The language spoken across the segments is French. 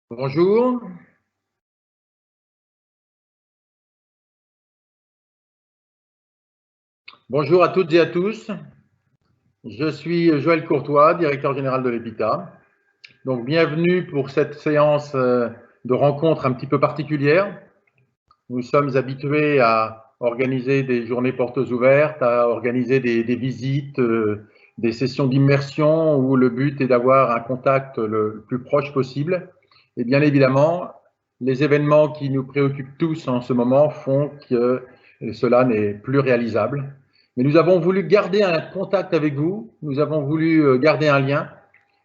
Bonjour. Bonjour à toutes et à tous. Je suis Joël Courtois, directeur général de l'EPITA. Donc, bienvenue pour cette séance de rencontre un petit peu particulière. Nous sommes habitués à organiser des journées portes ouvertes, à organiser des visites, des sessions d'immersion où le but est d'avoir un contact le plus proche possible. Et bien évidemment, les événements qui nous préoccupent tous en ce moment font que cela n'est plus réalisable. Mais nous avons voulu garder un contact avec vous, nous avons voulu garder un lien,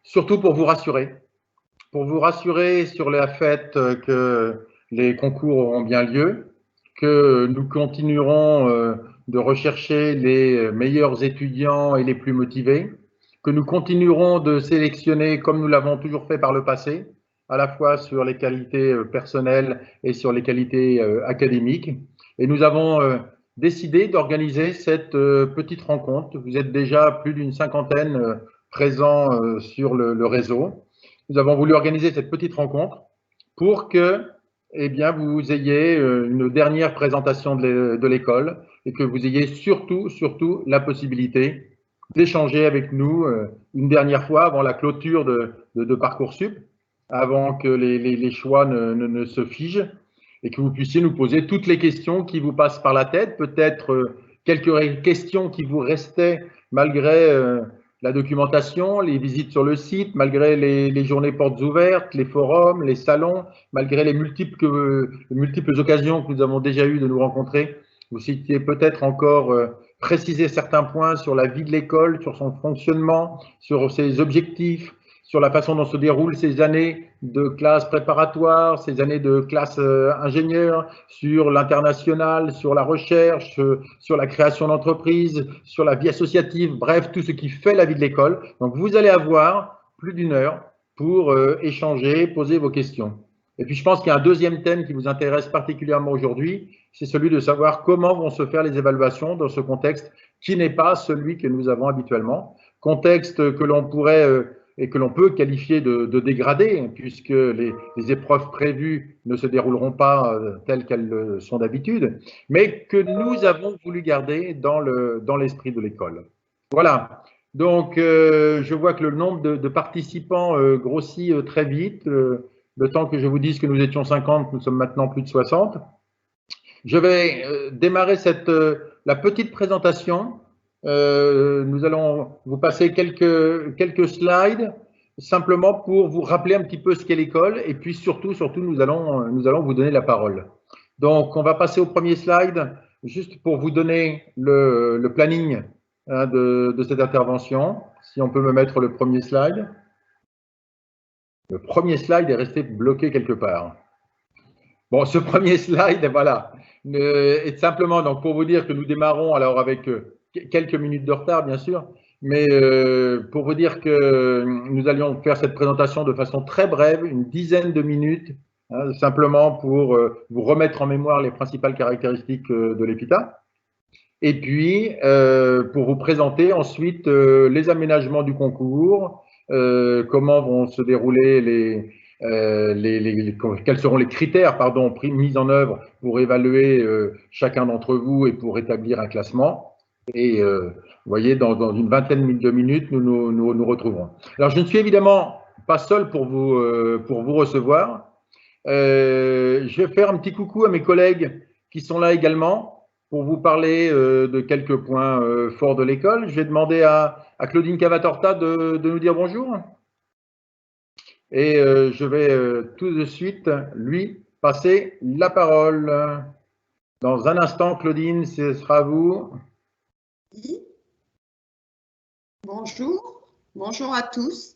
surtout pour vous rassurer sur le fait que les concours auront bien lieu, que nous continuerons de rechercher les meilleurs étudiants et les plus motivés, que nous continuerons de sélectionner comme nous l'avons toujours fait par le passé, à la fois sur les qualités personnelles et sur les qualités académiques. Et nous avons décidé d'organiser cette petite rencontre. Vous êtes déjà plus d'une cinquantaine présents sur le réseau. Nous avons voulu organiser cette petite rencontre pour que vous ayez une dernière présentation de l'école et que vous ayez surtout la possibilité d'échanger avec nous une dernière fois avant la clôture de Parcoursup, avant que les choix ne se figent et que vous puissiez nous poser toutes les questions qui vous passent par la tête, peut-être quelques questions qui vous restaient malgré la documentation, les visites sur le site, malgré les journées portes ouvertes, les forums, les salons, malgré les multiples occasions que nous avons déjà eues de nous rencontrer. Vous citiez peut-être encore préciser certains points sur la vie de l'école, sur son fonctionnement, sur ses objectifs, sur la façon dont se déroulent ces années de classe préparatoire, ces années de classe ingénieur, sur l'international, sur la recherche, sur la création d'entreprises, sur la vie associative, bref, tout ce qui fait la vie de l'école. Donc, vous allez avoir plus d'une heure pour échanger, poser vos questions. Et puis, je pense qu'il y a un deuxième thème qui vous intéresse particulièrement aujourd'hui, c'est celui de savoir comment vont se faire les évaluations dans ce contexte qui n'est pas celui que nous avons habituellement. Contexte que l'on pourrait et que l'on peut qualifier de dégradé, puisque les épreuves prévues ne se dérouleront pas telles qu'elles sont d'habitude, mais que nous avons voulu garder dans l'esprit de l'école. Voilà. Donc, je vois que le nombre de participants grossit très vite. Le temps que je vous dise que nous étions 50, nous sommes maintenant plus de 60. Je vais démarrer la petite présentation. Nous allons vous passer quelques slides, simplement pour vous rappeler un petit peu ce qu'est l'école, et puis surtout, nous allons vous donner la parole. Donc, on va passer au premier slide, juste pour vous donner le planning de cette intervention. Si on peut me mettre le premier slide. Le premier slide est resté bloqué quelque part. Bon, ce premier slide, voilà, est simplement donc pour vous dire que nous démarrons alors avec quelques minutes de retard, bien sûr, mais pour vous dire que nous allions faire cette présentation de façon très brève, une dizaine de minutes, hein, simplement pour vous remettre en mémoire les principales caractéristiques de l'EPITA. Et puis, pour vous présenter ensuite les aménagements du concours, comment vont se dérouler quels seront les critères mis en œuvre pour évaluer chacun d'entre vous et pour établir un classement. Et vous voyez, dans une vingtaine de minutes, nous retrouverons. Alors, je ne suis évidemment pas seul pour vous recevoir. Je vais faire un petit coucou à mes collègues qui sont là également pour vous parler de quelques points forts de l'école. Je vais demander à Claudine Cavatorta de nous dire bonjour. Et je vais tout de suite lui passer la parole. Dans un instant, Claudine, ce sera à vous. Oui. Bonjour à tous.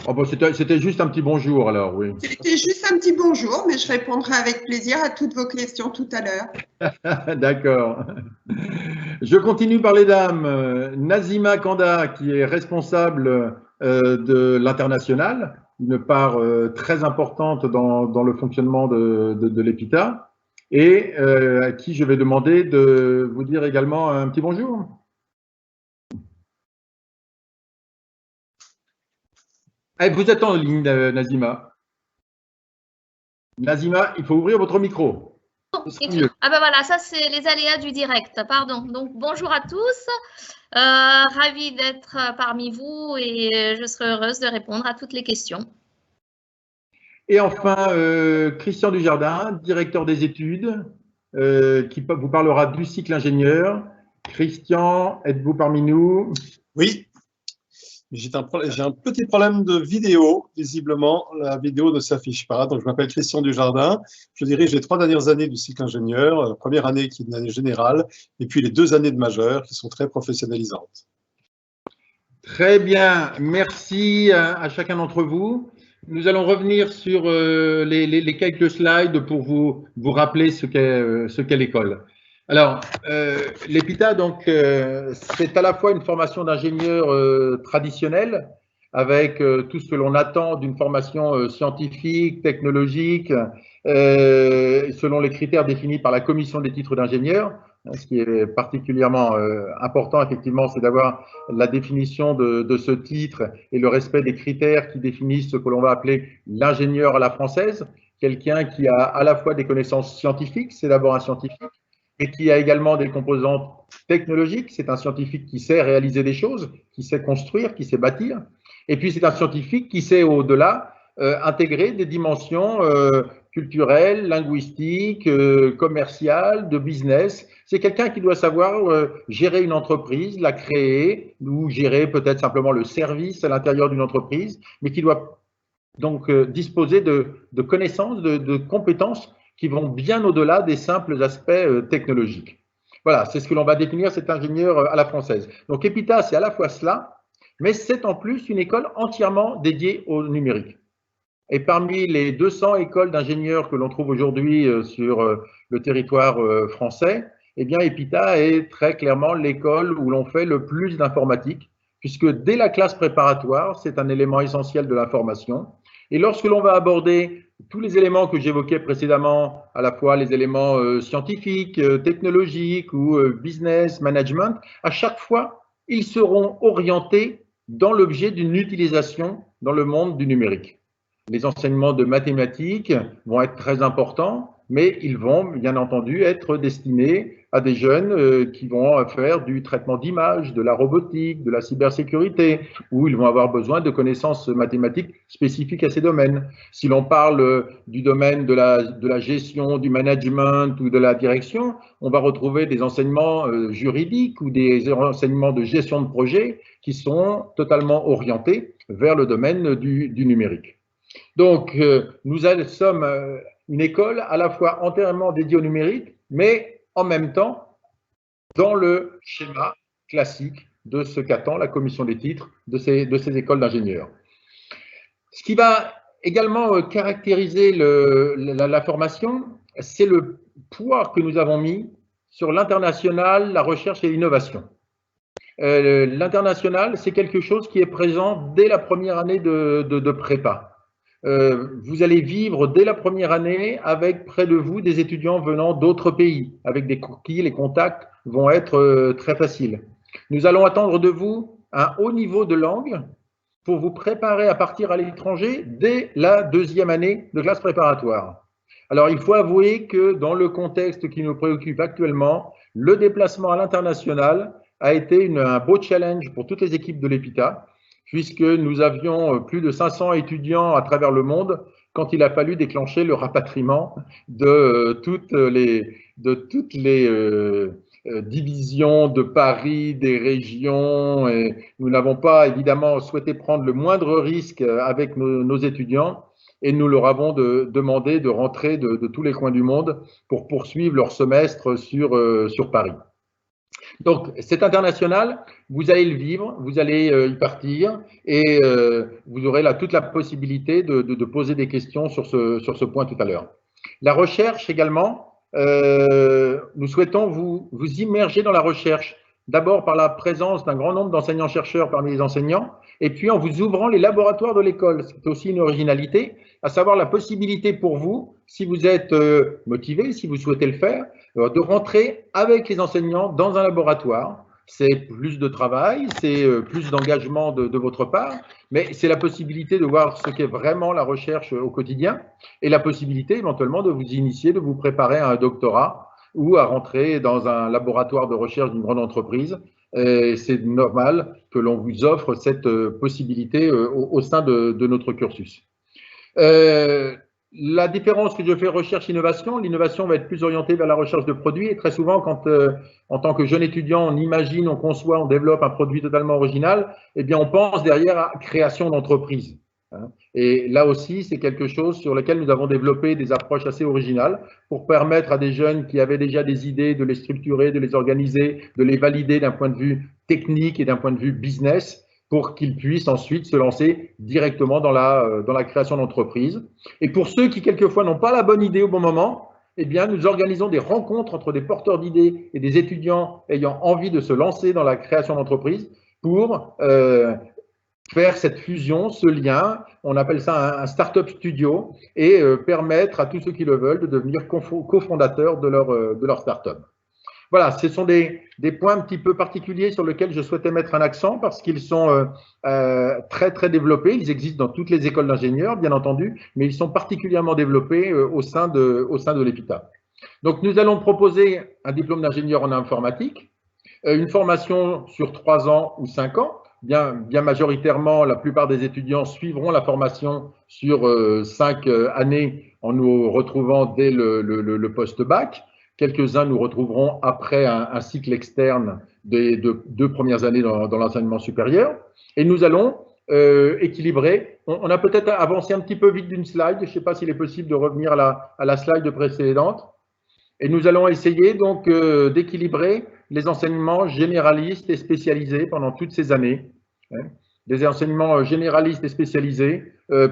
Oh, bon, c'était juste un petit bonjour alors, oui. C'était juste un petit bonjour, mais je répondrai avec plaisir à toutes vos questions tout à l'heure. D'accord. Je continue par les dames. Nazima Kanda, qui est responsable de l'international, une part très importante dans le fonctionnement de l'EPITA, et à qui je vais demander de vous dire également un petit bonjour. Ah, vous êtes en ligne, Nazima. Nazima, il faut ouvrir votre micro. Ah ben voilà, ça c'est les aléas du direct, pardon. Donc bonjour à tous, ravie d'être parmi vous et je serai heureuse de répondre à toutes les questions. Et enfin, Christian Dujardin, directeur des études, qui vous parlera du cycle ingénieur. Christian, êtes-vous parmi nous? Oui, j'ai un petit problème de vidéo. Visiblement, la vidéo ne s'affiche pas. Donc, je m'appelle Christian Dujardin. Je dirige les 3 dernières années du cycle ingénieur. La première année qui est une année générale, et puis les 2 années de majeur qui sont très professionnalisantes. Très bien, merci à chacun d'entre vous. Nous allons revenir sur les quelques slides pour vous rappeler ce qu'est l'école. Alors, l'EPITA, donc, c'est à la fois une formation d'ingénieur traditionnelle, avec tout ce que l'on attend d'une formation scientifique, technologique, selon les critères définis par la commission des titres d'ingénieur. Ce qui est particulièrement important, effectivement, c'est d'avoir la définition de ce titre et le respect des critères qui définissent ce que l'on va appeler l'ingénieur à la française, quelqu'un qui a à la fois des connaissances scientifiques, c'est d'abord un scientifique, et qui a également des composantes technologiques, c'est un scientifique qui sait réaliser des choses, qui sait construire, qui sait bâtir, et puis c'est un scientifique qui sait au-delà intégrer des dimensions culturelles, linguistiques, commerciales, de business. C'est quelqu'un qui doit savoir gérer une entreprise, la créer, ou gérer peut-être simplement le service à l'intérieur d'une entreprise, mais qui doit donc disposer de connaissances, de compétences qui vont bien au-delà des simples aspects technologiques. Voilà, c'est ce que l'on va définir, cet ingénieur à la française. Donc EPITA, c'est à la fois cela, mais c'est en plus une école entièrement dédiée au numérique. Et parmi les 200 écoles d'ingénieurs que l'on trouve aujourd'hui sur le territoire français, eh bien, EPITA est très clairement l'école où l'on fait le plus d'informatique, puisque dès la classe préparatoire, c'est un élément essentiel de l'information. Et lorsque l'on va aborder tous les éléments que j'évoquais précédemment, à la fois les éléments scientifiques, technologiques ou business, management, à chaque fois, ils seront orientés dans l'objet d'une utilisation dans le monde du numérique. Les enseignements de mathématiques vont être très importants, mais ils vont bien entendu être destinés à des jeunes qui vont faire du traitement d'images, de la robotique, de la cybersécurité, où ils vont avoir besoin de connaissances mathématiques spécifiques à ces domaines. Si l'on parle du domaine de la gestion, du management ou de la direction, on va retrouver des enseignements juridiques ou des enseignements de gestion de projet qui sont totalement orientés vers le domaine du numérique. Donc, nous sommes une école à la fois entièrement dédiée au numérique, mais en même temps dans le schéma classique de ce qu'attend la commission des titres de ces écoles d'ingénieurs. Ce qui va également caractériser la formation, c'est le poids que nous avons mis sur l'international, la recherche et l'innovation. L'international, c'est quelque chose qui est présent dès la première année de prépa. Vous allez vivre dès la première année avec près de vous des étudiants venant d'autres pays, avec des qui les contacts vont être très faciles. Nous allons attendre de vous un haut niveau de langue pour vous préparer à partir à l'étranger dès la deuxième année de classe préparatoire. Alors, il faut avouer que dans le contexte qui nous préoccupe actuellement, le déplacement à l'international a été un beau challenge pour toutes les équipes de l'EPITA, puisque nous avions plus de 500 étudiants à travers le monde quand il a fallu déclencher le rapatriement de toutes les divisions de Paris, des régions. Et nous n'avons pas évidemment souhaité prendre le moindre risque avec nos étudiants et nous leur avons demandé de rentrer de tous les coins du monde pour poursuivre leur semestre sur Paris. Donc, c'est international, vous allez le vivre, vous allez y partir et vous aurez là toute la possibilité de poser des questions sur ce point tout à l'heure. La recherche également, nous souhaitons vous immerger dans la recherche, d'abord par la présence d'un grand nombre d'enseignants-chercheurs parmi les enseignants, et puis en vous ouvrant les laboratoires de l'école. C'est aussi une originalité, à savoir la possibilité pour vous, si vous êtes motivé, si vous souhaitez le faire, de rentrer avec les enseignants dans un laboratoire. c'est plus de travail, c'est plus d'engagement de votre part, mais c'est la possibilité de voir ce qu'est vraiment la recherche au quotidien et la possibilité éventuellement de vous initier, de vous préparer à un doctorat ou à rentrer dans un laboratoire de recherche d'une grande entreprise. C'est normal que l'on vous offre cette possibilité au sein de notre cursus. La différence que je fais recherche-innovation, l'innovation va être plus orientée vers la recherche de produits et très souvent quand en tant que jeune étudiant on imagine, on conçoit, on développe un produit totalement original, eh bien on pense derrière à création d'entreprise. Et là aussi c'est quelque chose sur lequel nous avons développé des approches assez originales pour permettre à des jeunes qui avaient déjà des idées de les structurer, de les organiser, de les valider d'un point de vue technique et d'un point de vue business, pour qu'ils puissent ensuite se lancer directement dans la création d'entreprise. Et pour ceux qui, quelquefois, n'ont pas la bonne idée au bon moment, eh bien, nous organisons des rencontres entre des porteurs d'idées et des étudiants ayant envie de se lancer dans la création d'entreprise pour faire cette fusion, ce lien. On appelle ça un startup studio et permettre à tous ceux qui le veulent de devenir cofondateurs de leur startup. Voilà, ce sont des points un petit peu particuliers sur lesquels je souhaitais mettre un accent parce qu'ils sont très, très développés. Ils existent dans toutes les écoles d'ingénieurs, bien entendu, mais ils sont particulièrement développés au sein de l'EPITA. Donc, nous allons proposer un diplôme d'ingénieur en informatique, une formation sur 3 ans ou 5 ans. Bien majoritairement, la plupart des étudiants suivront la formation sur 5 années en nous retrouvant dès le post-bac. Quelques-uns nous retrouveront après un cycle externe des 2 premières années dans l'enseignement supérieur. Et nous allons équilibrer. On a peut-être avancé un petit peu vite d'une slide. Je ne sais pas s'il est possible de revenir à la slide précédente. Et nous allons essayer donc d'équilibrer les enseignements généralistes et spécialisés pendant toutes ces années. Des enseignements généralistes et spécialisés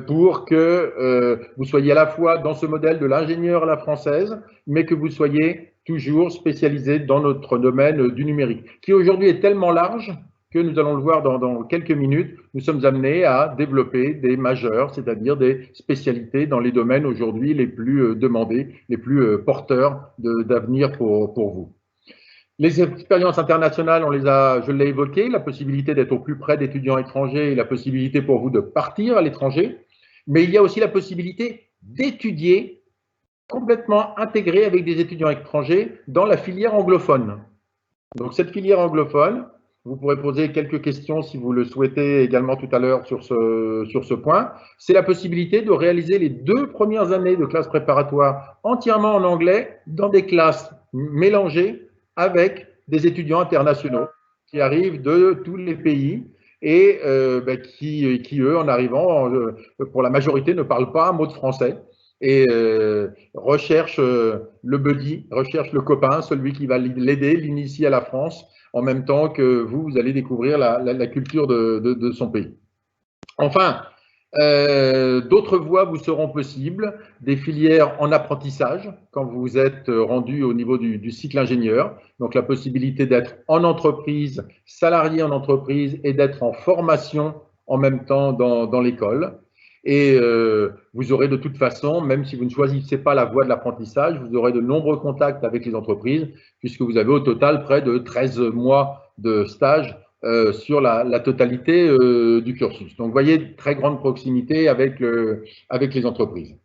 pour que vous soyez à la fois dans ce modèle de l'ingénieur à la française, mais que vous soyez toujours spécialisé dans notre domaine du numérique, qui aujourd'hui est tellement large que nous allons le voir dans quelques minutes, nous sommes amenés à développer des majeurs, c'est-à-dire des spécialités dans les domaines aujourd'hui les plus demandés, les plus porteurs d'avenir pour vous. Les expériences internationales, je l'ai évoqué, la possibilité d'être au plus près d'étudiants étrangers et la possibilité pour vous de partir à l'étranger, mais il y a aussi la possibilité d'étudier complètement intégré avec des étudiants étrangers dans la filière anglophone. Donc cette filière anglophone, vous pourrez poser quelques questions si vous le souhaitez également tout à l'heure sur ce point, c'est la possibilité de réaliser les 2 premières années de classe préparatoire entièrement en anglais dans des classes mélangées avec des étudiants internationaux qui arrivent de tous les pays et qui, eux, en arrivant, pour la majorité, ne parlent pas un mot de français et recherchent le buddy, recherchent le copain, celui qui va l'aider, l'initier à la France, en même temps que vous allez découvrir la culture de son pays. Enfin, d'autres voies vous seront possibles, des filières en apprentissage quand vous êtes rendu au niveau du cycle ingénieur, donc la possibilité d'être en entreprise, salarié en entreprise et d'être en formation en même temps dans l'école. Et vous aurez de toute façon, même si vous ne choisissez pas la voie de l'apprentissage, vous aurez de nombreux contacts avec les entreprises puisque vous avez au total près de 13 mois de stage sur la totalité du cursus. Donc, vous voyez, très grande proximité avec les entreprises.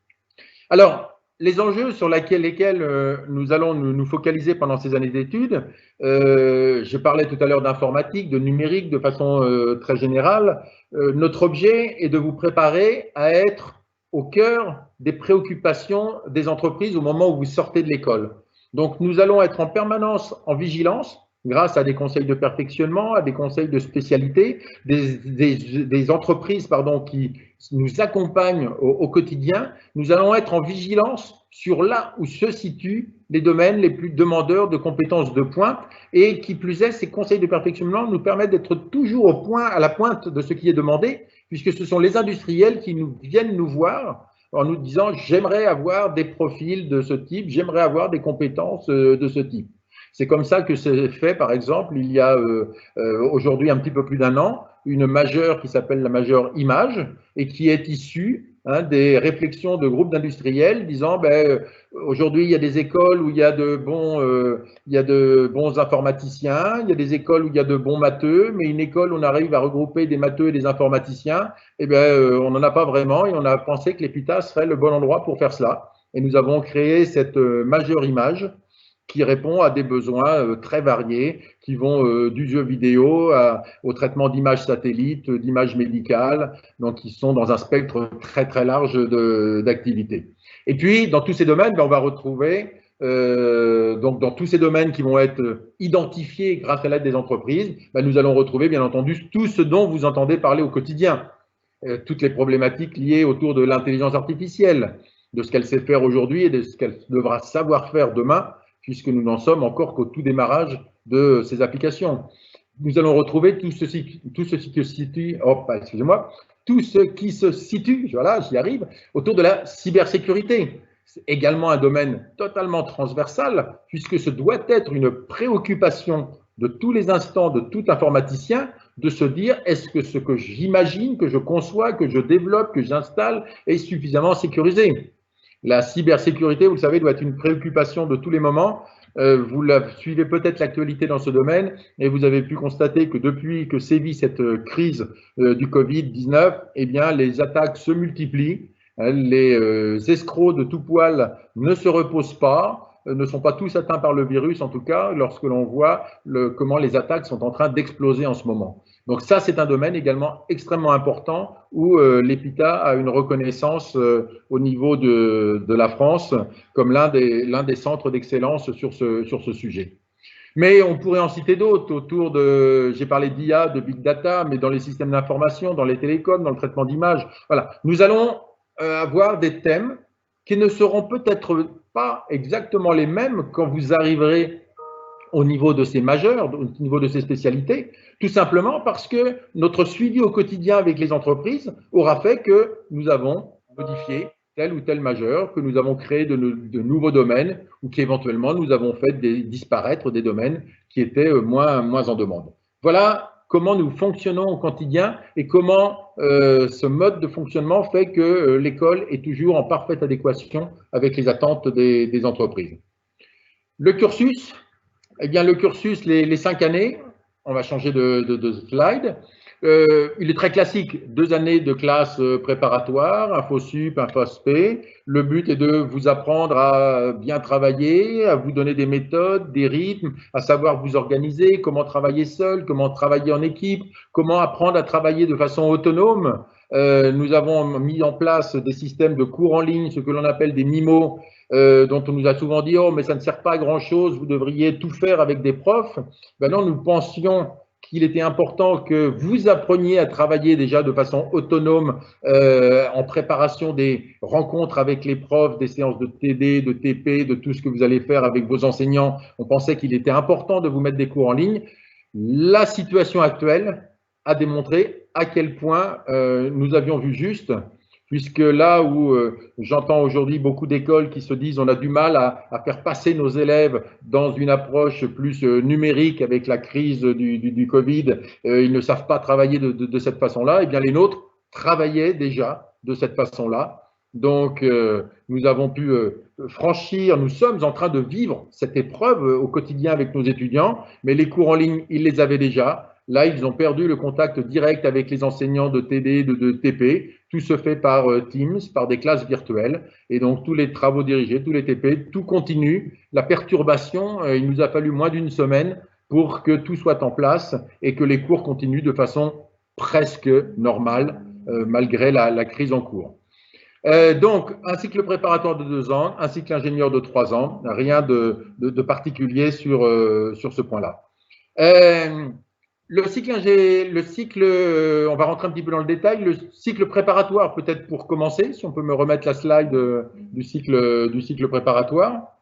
Alors, les enjeux sur lesquels nous allons nous focaliser pendant ces années d'études, je parlais tout à l'heure d'informatique, de numérique de façon très générale. Notre objet est de vous préparer à être au cœur des préoccupations des entreprises au moment où vous sortez de l'école. Donc, nous allons être en permanence en vigilance grâce à des conseils de perfectionnement, à des conseils de spécialité, des entreprises qui nous accompagnent au quotidien. Nous allons être en vigilance sur là où se situent les domaines les plus demandeurs de compétences de pointe et qui plus est, ces conseils de perfectionnement nous permettent d'être toujours à la pointe de ce qui est demandé, puisque ce sont les industriels qui viennent nous voir en nous disant « j'aimerais avoir des profils de ce type, j'aimerais avoir des compétences de ce type ». C'est comme ça que c'est fait, par exemple, il y a aujourd'hui un petit peu plus d'1 an, une majeure qui s'appelle la majeure image et qui est issue hein, des réflexions de groupes d'industriels disant aujourd'hui il y a des écoles où il y a de bons informaticiens, il y a des écoles où il y a de bons matheux, mais une école où on arrive à regrouper des matheux et des informaticiens, on n'en a pas vraiment et on a pensé que l'EPITA serait le bon endroit pour faire cela. Et nous avons créé cette majeure image qui répond à des besoins très variés, qui vont du jeu vidéo au traitement d'images satellites, d'images médicales, donc qui sont dans un spectre très très large d'activités. Et puis, dans tous ces domaines, on va retrouver, donc dans tous ces domaines qui vont être identifiés grâce à l'aide des entreprises, nous allons retrouver bien entendu tout ce dont vous entendez parler au quotidien, toutes les problématiques liées autour de l'intelligence artificielle, de ce qu'elle sait faire aujourd'hui et de ce qu'elle devra savoir faire demain, puisque nous n'en sommes encore qu'au tout démarrage de ces applications. Nous allons retrouver tout ce qui se situe, voilà, j'y arrive, autour de la cybersécurité. C'est également un domaine totalement transversal, puisque ce doit être une préoccupation de tous les instants de tout informaticien, de se dire, est-ce que ce que j'imagine, que je conçois, que je développe, que j'installe, est suffisamment sécurisé? La cybersécurité, vous le savez, doit être une préoccupation de tous les moments. Vous suivez peut-être l'actualité dans ce domaine et vous avez pu constater que depuis que sévit cette crise du Covid-19, les attaques se multiplient. Les escrocs de tout poil ne se reposent pas, ne sont pas tous atteints par le virus, en tout cas, lorsque l'on voit comment les attaques sont en train d'exploser en ce moment. Donc ça, c'est un domaine également extrêmement important où l'EPITA a une reconnaissance au niveau de la France comme l'un des centres d'excellence sur ce sujet. Mais on pourrait en citer d'autres autour de, j'ai parlé d'IA, de Big Data, mais dans les systèmes d'information, dans les télécoms, dans le traitement d'images. Voilà, nous allons avoir des thèmes qui ne seront peut-être pas exactement les mêmes quand vous arriverez au niveau de ces majeurs, au niveau de ces spécialités, tout simplement parce que notre suivi au quotidien avec les entreprises aura fait que nous avons modifié tel ou tel majeur, que nous avons créé de nouveaux domaines ou qu'éventuellement nous avons fait disparaître des domaines qui étaient moins en demande. Voilà comment nous fonctionnons au quotidien et comment ce mode de fonctionnement fait que l'école est toujours en parfaite adéquation avec les attentes des entreprises. Le cursus, le cursus, les 5 années, on va changer de slide. Il est très classique, 2 années de classe préparatoire, InfoSup, InfoSP. Le but est de vous apprendre à bien travailler, à vous donner des méthodes, des rythmes, à savoir vous organiser, comment travailler seul, comment travailler en équipe, comment apprendre à travailler de façon autonome. Nous avons mis en place des systèmes de cours en ligne, ce que l'on appelle des MIMO, dont on nous a souvent dit « Oh, mais ça ne sert pas à grand-chose, vous devriez tout faire avec des profs ». Non, nous pensions qu'il était important que vous appreniez à travailler déjà de façon autonome en préparation des rencontres avec les profs, des séances de TD, de TP, de tout ce que vous allez faire avec vos enseignants. On pensait qu'il était important de vous mettre des cours en ligne. La situation actuelle a démontré à quel point nous avions vu juste, puisque là où j'entends aujourd'hui beaucoup d'écoles qui se disent on a du mal à faire passer nos élèves dans une approche plus numérique avec la crise du Covid, ils ne savent pas travailler de cette façon-là, et bien les nôtres travaillaient déjà de cette façon-là. Donc nous avons pu franchir, nous sommes en train de vivre cette épreuve au quotidien avec nos étudiants, mais les cours en ligne, ils les avaient déjà. Là, ils ont perdu le contact direct avec les enseignants de TD, de TP. Tout se fait par Teams, par des classes virtuelles. Et donc, tous les travaux dirigés, tous les TP, tout continue. La perturbation, il nous a fallu moins d'1 semaine pour que tout soit en place et que les cours continuent de façon presque normale, malgré la crise en cours. Donc, un cycle préparatoire de 2 ans, un cycle ingénieur de 3 ans, rien de particulier sur ce point-là. Le cycle, on va rentrer un petit peu dans le détail, le cycle préparatoire peut-être pour commencer, si on peut me remettre la slide du cycle préparatoire.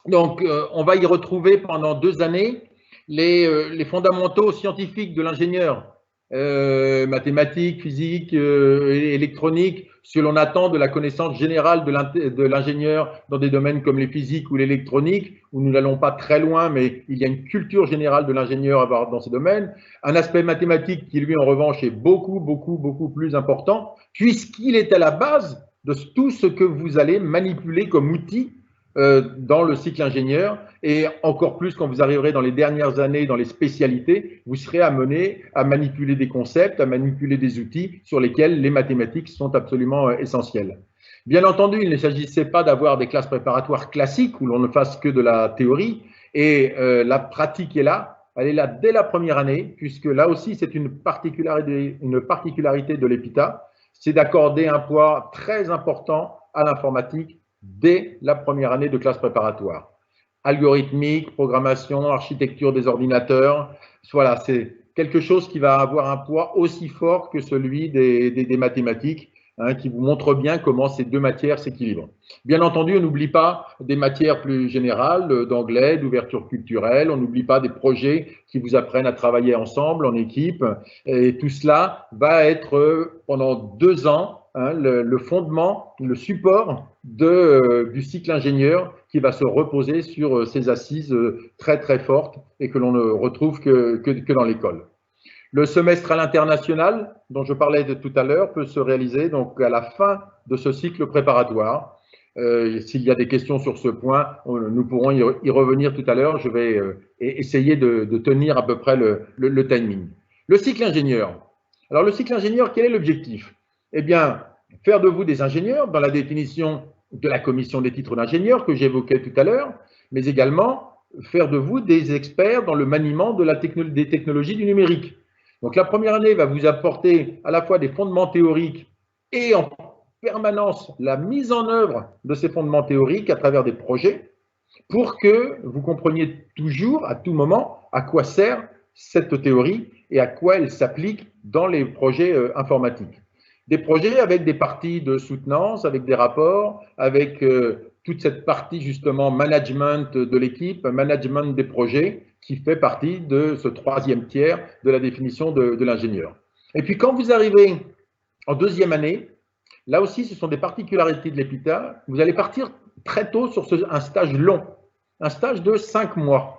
Donc, on va y retrouver pendant 2 années les fondamentaux scientifiques de l'ingénieur, mathématiques, physique, électronique, ce que l'on attend de la connaissance générale de l'ingénieur dans des domaines comme les physiques ou l'électronique, où nous n'allons pas très loin, mais il y a une culture générale de l'ingénieur à avoir dans ces domaines. Un aspect mathématique qui, lui, en revanche, est beaucoup plus important, puisqu'il est à la base de tout ce que vous allez manipuler comme outil dans le cycle ingénieur, et encore plus quand vous arriverez dans les dernières années dans les spécialités, vous serez amené à manipuler des concepts, à manipuler des outils sur lesquels les mathématiques sont absolument essentielles. Bien entendu, il ne s'agissait pas d'avoir des classes préparatoires classiques où l'on ne fasse que de la théorie, et la pratique est là, elle est là dès la première année, puisque là aussi c'est une particularité de l'EPITA, c'est d'accorder un poids très important à l'informatique dès la première année de classe préparatoire. Algorithmique, programmation, architecture des ordinateurs, voilà, c'est quelque chose qui va avoir un poids aussi fort que celui des mathématiques, hein, qui vous montre bien comment ces deux matières s'équilibrent. Bien entendu, on n'oublie pas des matières plus générales, d'anglais, d'ouverture culturelle, on n'oublie pas des projets qui vous apprennent à travailler ensemble, en équipe, et tout cela va être pendant 2 ans, hein, le fondement, le support du cycle ingénieur qui va se reposer sur ces assises très fortes et que l'on ne retrouve que dans l'école. Le semestre à l'international, dont je parlais tout à l'heure, peut se réaliser donc à la fin de ce cycle préparatoire. S'il y a des questions sur ce point, nous pourrons y revenir tout à l'heure. Je vais essayer de tenir à peu près le timing. Le cycle ingénieur. Alors, le cycle ingénieur, quel est l'objectif? Eh bien, faire de vous des ingénieurs dans la définition de la commission des titres d'ingénieur que j'évoquais tout à l'heure, mais également faire de vous des experts dans le maniement des technologies du numérique. Donc, la première année va vous apporter à la fois des fondements théoriques et en permanence la mise en œuvre de ces fondements théoriques à travers des projets pour que vous compreniez toujours, à tout moment, à quoi sert cette théorie et à quoi elle s'applique dans les projets informatiques. Des projets avec des parties de soutenance, avec des rapports, avec toute cette partie justement management de l'équipe, management des projets, qui fait partie de ce 3e tiers de la définition de l'ingénieur. Et puis quand vous arrivez en 2e année, là aussi ce sont des particularités de l'EPITA, vous allez partir très tôt sur un stage long, un stage de 5 mois.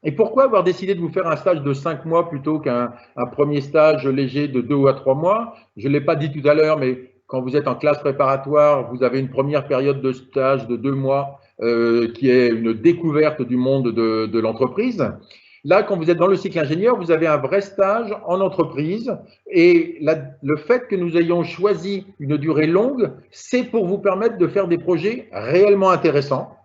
Et pourquoi avoir décidé de vous faire un stage de 5 mois plutôt qu'un premier stage léger de 2 à 3 mois? Je ne l'ai pas dit tout à l'heure, mais quand vous êtes en classe préparatoire, vous avez une première période de stage de 2 mois qui est une découverte du monde de l'entreprise. Là, quand vous êtes dans le cycle ingénieur, vous avez un vrai stage en entreprise et le fait que nous ayons choisi une durée longue, c'est pour vous permettre de faire des projets réellement intéressants.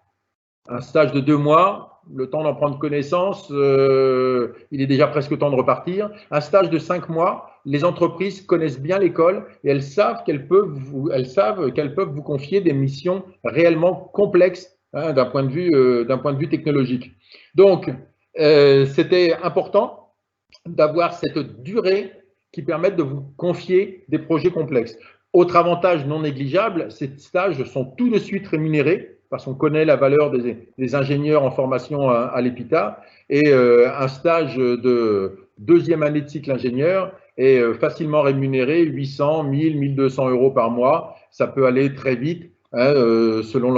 Un stage de 2 mois, le temps d'en prendre connaissance, il est déjà presque temps de repartir. Un stage de 5 mois, les entreprises connaissent bien l'école et elles savent qu'elles peuvent vous confier des missions réellement complexes, hein, d'un point de vue technologique. Donc, c'était important d'avoir cette durée qui permette de vous confier des projets complexes. Autre avantage non négligeable, ces stages sont tout de suite rémunérés parce qu'on connaît la valeur des ingénieurs en formation à l'EPITA, et un stage de 2e année de cycle ingénieur est facilement rémunéré 800, 1000, 1200 euros par mois. Ça peut aller très vite, hein, selon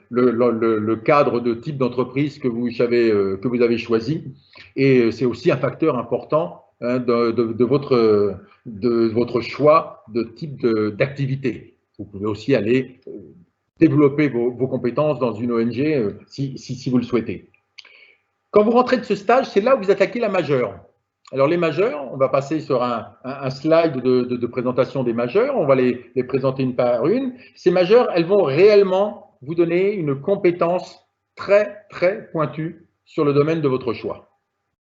le cadre de type d'entreprise que vous avez choisi. Et c'est aussi un facteur important, hein, de votre choix de type d'activité. Vous pouvez aussi aller développer vos compétences dans une ONG si vous le souhaitez. Quand vous rentrez de ce stage, c'est là où vous attaquez la majeure. Alors les majeures, on va passer sur un slide de présentation des majeures, on va les présenter une par une. Ces majeures, elles vont réellement vous donner une compétence très pointue sur le domaine de votre choix.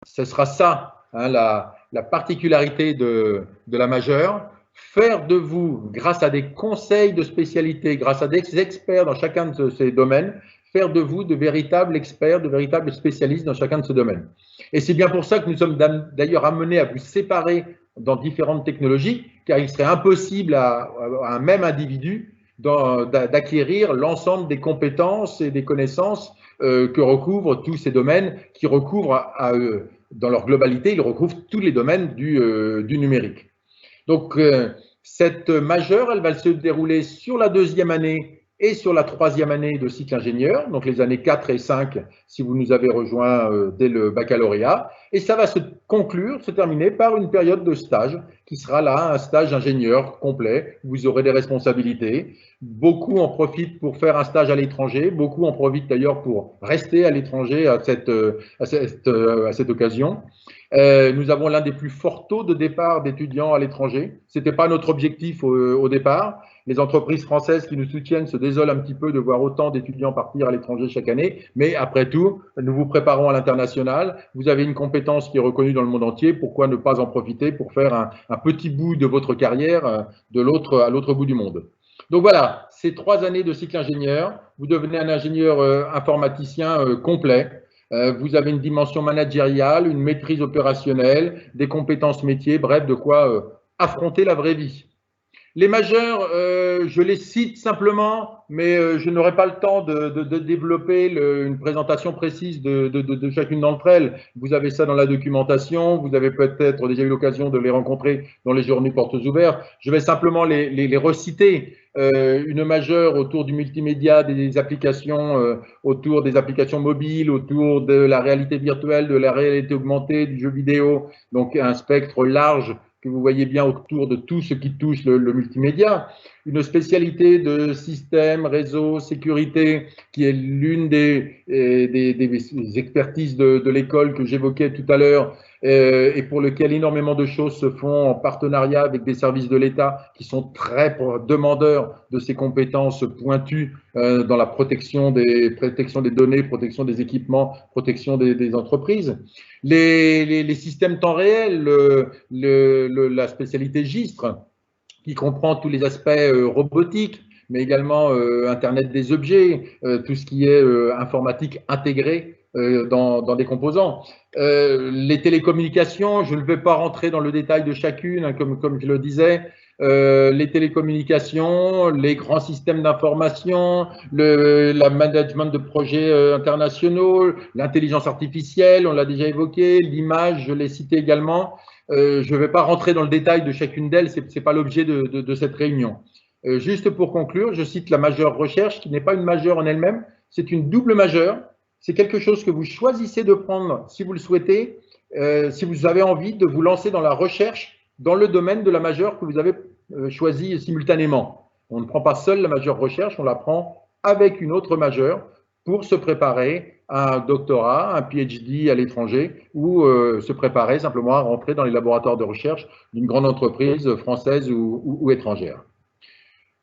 Ce sera ça, hein, la particularité de la majeure. Faire de vous, grâce à des conseils de spécialité, grâce à des experts dans chacun de ces domaines, faire de vous de véritables experts, de véritables spécialistes dans chacun de ces domaines. Et c'est bien pour ça que nous sommes d'ailleurs amenés à vous séparer dans différentes technologies, car il serait impossible à un même individu d'acquérir l'ensemble des compétences et des connaissances que recouvrent tous ces domaines, qui recouvrent dans leur globalité, ils recouvrent tous les domaines du numérique. Donc, Cette majeure, elle va se dérouler sur la 2e année et sur la 3e année de cycle ingénieur, donc les années 4 et 5 si vous nous avez rejoints dès le baccalauréat. Et ça va se conclure, se terminer par une période de stage qui sera là, un stage ingénieur complet. Vous aurez des responsabilités. Beaucoup en profitent pour faire un stage à l'étranger. Beaucoup en profitent d'ailleurs pour rester à l'étranger à cette occasion. Nous avons l'un des plus forts taux de départ d'étudiants à l'étranger. Ce n'était pas notre objectif au départ. Les entreprises françaises qui nous soutiennent se désolent un petit peu de voir autant d'étudiants partir à l'étranger chaque année. Mais après tout, nous vous préparons à l'international. Vous avez une compétence qui est reconnue dans le monde entier. Pourquoi ne pas en profiter pour faire un petit bout de votre carrière à l'autre bout du monde? Donc voilà, ces 3 années de cycle ingénieur. Vous devenez un ingénieur informaticien complet. Vous avez une dimension managériale, une maîtrise opérationnelle, des compétences métiers, bref, de quoi affronter la vraie vie. Les majeurs, je les cite simplement, mais je n'aurai pas le temps de développer une présentation précise de chacune d'entre elles. Vous avez ça dans la documentation, vous avez peut-être déjà eu l'occasion de les rencontrer dans les journées portes ouvertes. Je vais simplement les reciter. Une majeure autour du multimédia, des applications, autour des applications mobiles, autour de la réalité virtuelle, de la réalité augmentée, du jeu vidéo, donc un spectre large que vous voyez bien autour de tout ce qui touche le multimédia. Une spécialité de système, réseau, sécurité, qui est l'une des expertises de l'école que j'évoquais tout à l'heure, et pour lequel énormément de choses se font en partenariat avec des services de l'État qui sont très demandeurs de ces compétences pointues dans la protection des données, protection des équipements, protection des entreprises. Les systèmes temps réel, la spécialité GISTRE, qui comprend tous les aspects robotiques, mais également Internet des objets, tout ce qui est informatique intégrée dans des composants. Les télécommunications, je ne vais pas rentrer dans le détail de chacune, hein, comme je le disais. Les télécommunications, les grands systèmes d'information, le management de projets internationaux, l'intelligence artificielle, on l'a déjà évoqué, l'image, je l'ai cité également. Je ne vais pas rentrer dans le détail de chacune d'elles, ce n'est pas l'objet de cette réunion. Juste pour conclure, je cite la majeure recherche, qui n'est pas une majeure en elle-même, c'est une double majeure. C'est quelque chose que vous choisissez de prendre si vous le souhaitez, si vous avez envie de vous lancer dans la recherche dans le domaine de la majeure que vous avez choisi simultanément. On ne prend pas seul la majeure recherche, on la prend avec une autre majeure pour se préparer à un doctorat, un PhD à l'étranger, ou se préparer simplement à rentrer dans les laboratoires de recherche d'une grande entreprise française ou étrangère.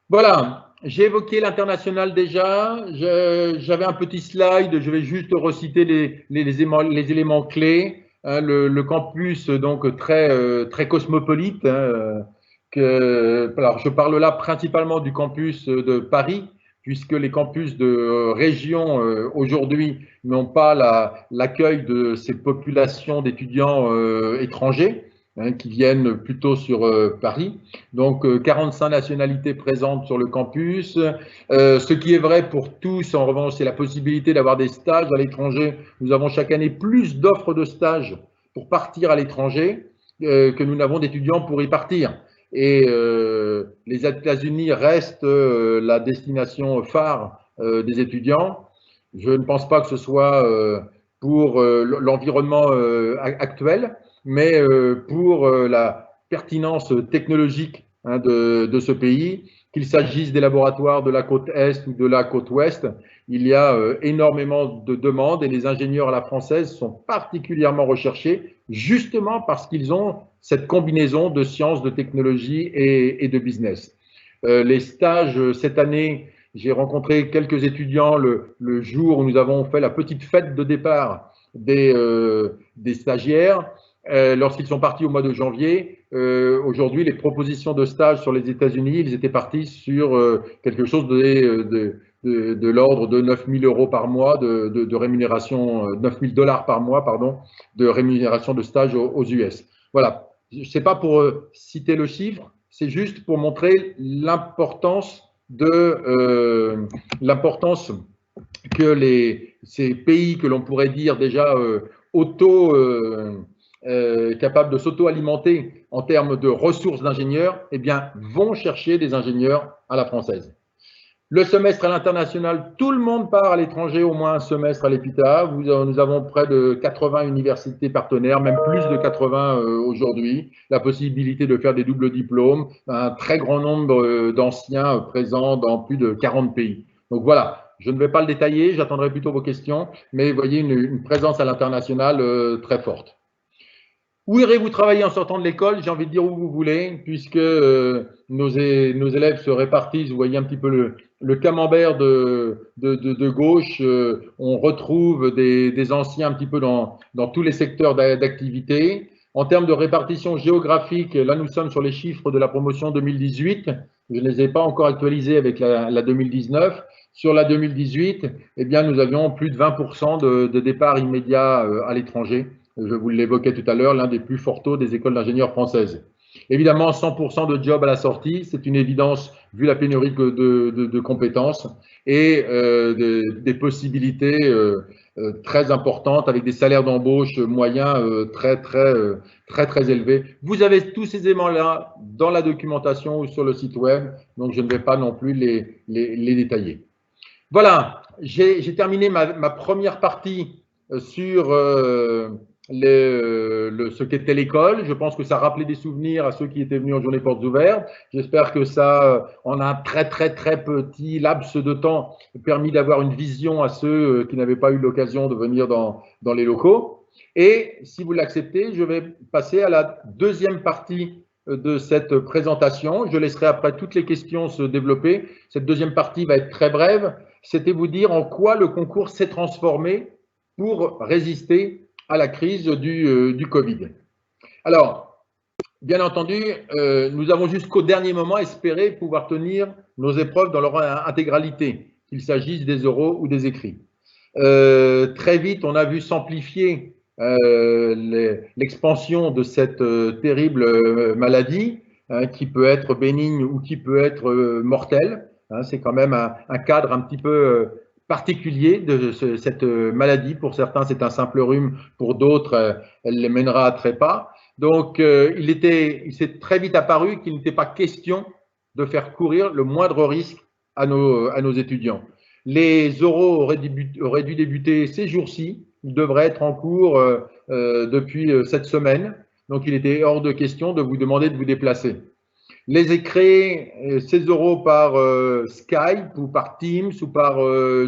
Voilà. J'ai évoqué l'international déjà, j'avais un petit slide, je vais juste reciter les éléments clés. Hein, le campus, donc très cosmopolite. Hein, alors je parle là principalement du campus de Paris, puisque les campus de région aujourd'hui n'ont pas l'accueil de ces populations d'étudiants étrangers. Qui viennent plutôt sur Paris. Donc, 45 nationalités présentes sur le campus. Ce qui est vrai pour tous, en revanche, c'est la possibilité d'avoir des stages à l'étranger. Nous avons chaque année plus d'offres de stages pour partir à l'étranger que nous n'avons d'étudiants pour y partir. Et les États-Unis restent la destination phare des étudiants. Je ne pense pas que ce soit pour l'environnement actuel, mais pour la pertinence technologique de ce pays, qu'il s'agisse des laboratoires de la côte Est ou de la côte Ouest, il y a énormément de demandes et les ingénieurs à la française sont particulièrement recherchés justement parce qu'ils ont cette combinaison de sciences, de technologie et de business. Les stages cette année, j'ai rencontré quelques étudiants le jour où nous avons fait la petite fête de départ des stagiaires. Lorsqu'ils sont partis au mois de janvier, aujourd'hui, les propositions de stage sur les États-Unis, ils étaient partis sur quelque chose de l'ordre de 9 000 € par mois de rémunération, 9 000 $ par mois, pardon, de rémunération de stage aux US. Voilà, ce n'est pas pour citer le chiffre, c'est juste pour montrer l'importance que ces pays que l'on pourrait dire déjà capables de s'auto-alimenter en termes de ressources d'ingénieurs, eh bien, vont chercher des ingénieurs à la française. Le semestre à l'international, tout le monde part à l'étranger au moins un semestre à l'EPITA. Nous avons près de 80 universités partenaires, même plus de 80 aujourd'hui. La possibilité de faire des doubles diplômes, un très grand nombre d'anciens présents dans plus de 40 pays. Donc voilà, je ne vais pas le détailler, j'attendrai plutôt vos questions, mais vous voyez une présence à l'international très forte. Où irez-vous travailler en sortant de l'école? J'ai envie de dire où vous voulez, puisque nos élèves se répartissent. Vous voyez un petit peu le camembert de gauche. On retrouve des anciens un petit peu dans tous les secteurs d'activité. En termes de répartition géographique, là, nous sommes sur les chiffres de la promotion 2018. Je ne les ai pas encore actualisés avec la 2019. Sur la 2018, eh bien, nous avions plus de 20% de départ immédiat à l'étranger. Je vous l'évoquais tout à l'heure, l'un des plus forts taux des écoles d'ingénieurs françaises. Évidemment, 100% de jobs à la sortie, c'est une évidence vu la pénurie de compétences et des possibilités très importantes avec des salaires d'embauche moyens très élevés. Vous avez tous ces éléments-là dans la documentation ou sur le site web, donc je ne vais pas non plus les détailler. Voilà, j'ai terminé ma première partie sur ce qu'était l'école. Je pense que ça rappelait des souvenirs à ceux qui étaient venus en journée portes ouvertes. J'espère que ça, en un très petit laps de temps, permis d'avoir une vision à ceux qui n'avaient pas eu l'occasion de venir dans les locaux. Et si vous l'acceptez, je vais passer à la deuxième partie de cette présentation. Je laisserai après toutes les questions se développer. Cette deuxième partie va être très brève. C'était vous dire en quoi le concours s'est transformé pour résister à la crise du Covid. Alors, bien entendu, nous avons jusqu'au dernier moment espéré pouvoir tenir nos épreuves dans leur intégralité, qu'il s'agisse des oraux ou des écrits. Très vite, on a vu s'amplifier l'expansion de cette terrible maladie, qui peut être bénigne ou qui peut être mortelle. C'est quand même un cadre un petit peu particulier de cette maladie. Pour certains, c'est un simple rhume. Pour d'autres, elle les mènera à trépas. Donc, il s'est très vite apparu qu'il n'était pas question de faire courir le moindre risque à nos étudiants. Les oraux auraient dû débuter ces jours-ci. Ils devraient être en cours depuis cette semaine. Donc, il était hors de question de vous demander de vous déplacer. Les écrits, ces oraux par Skype ou par Teams ou par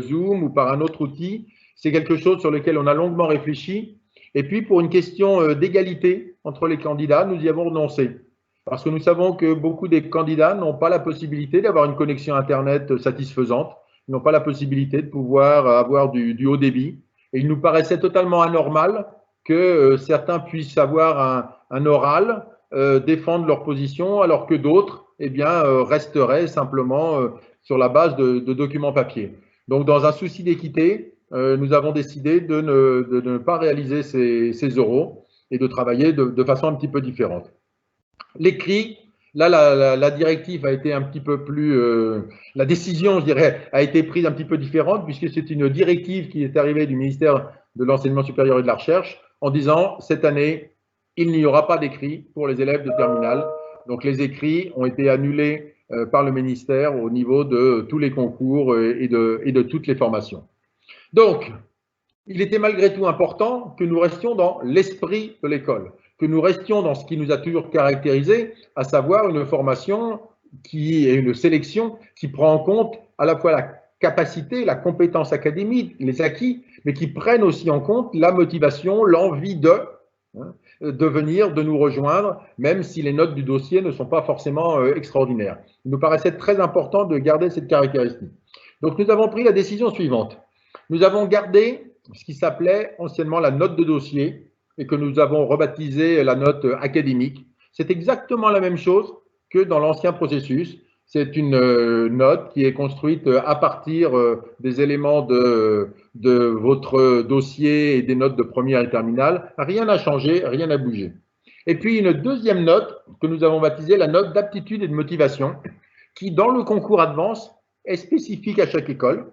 Zoom ou par un autre outil, c'est quelque chose sur lequel on a longuement réfléchi. Et puis, pour une question d'égalité entre les candidats, nous y avons renoncé. Parce que nous savons que beaucoup des candidats n'ont pas la possibilité d'avoir une connexion Internet satisfaisante, ils n'ont pas la possibilité de pouvoir avoir du haut débit. Et il nous paraissait totalement anormal que certains puissent avoir un oral, défendre leur position, alors que d'autres resteraient simplement sur la base de documents papier. Donc, dans un souci d'équité, nous avons décidé de ne pas réaliser ces oraux et de travailler de façon un petit peu différente. L'écrit, là, la directive a été un petit peu plus… la décision, je dirais, a été prise un petit peu différente, puisque c'est une directive qui est arrivée du ministère de l'Enseignement supérieur et de la Recherche en disant « cette année, il n'y aura pas d'écrit pour les élèves de terminale ». Donc, les écrits ont été annulés par le ministère au niveau de tous les concours et de toutes les formations. Donc, il était malgré tout important que nous restions dans l'esprit de l'école, que nous restions dans ce qui nous a toujours caractérisé, à savoir une formation et une sélection qui prend en compte à la fois la capacité, la compétence académique, les acquis, mais qui prennent aussi en compte la motivation, l'envie de venir, de nous rejoindre, même si les notes du dossier ne sont pas forcément extraordinaires. Il nous paraissait très important de garder cette caractéristique. Donc, nous avons pris la décision suivante. Nous avons gardé ce qui s'appelait anciennement la note de dossier et que nous avons rebaptisé la note académique. C'est exactement la même chose que dans l'ancien processus. C'est une note qui est construite à partir des éléments de votre dossier et des notes de première et terminale. Rien n'a changé, rien n'a bougé. Et puis une deuxième note que nous avons baptisée la note d'aptitude et de motivation qui, dans le concours Advance, est spécifique à chaque école.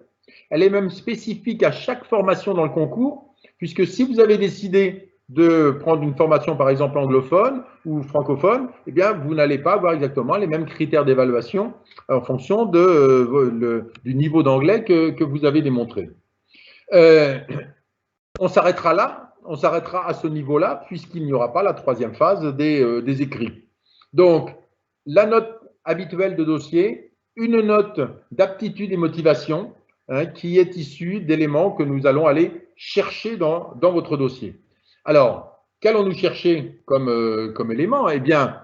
Elle est même spécifique à chaque formation dans le concours, puisque si vous avez décidé de prendre une formation, par exemple, anglophone ou francophone, eh bien, vous n'allez pas avoir exactement les mêmes critères d'évaluation en fonction du niveau d'anglais que vous avez démontré. On s'arrêtera là, on s'arrêtera à ce niveau-là, puisqu'il n'y aura pas la troisième phase des écrits. Donc, la note habituelle de dossier, une note d'aptitude et motivation, hein, qui est issue d'éléments que nous allons aller chercher dans votre dossier. Alors, qu'allons-nous chercher comme éléments? Eh bien,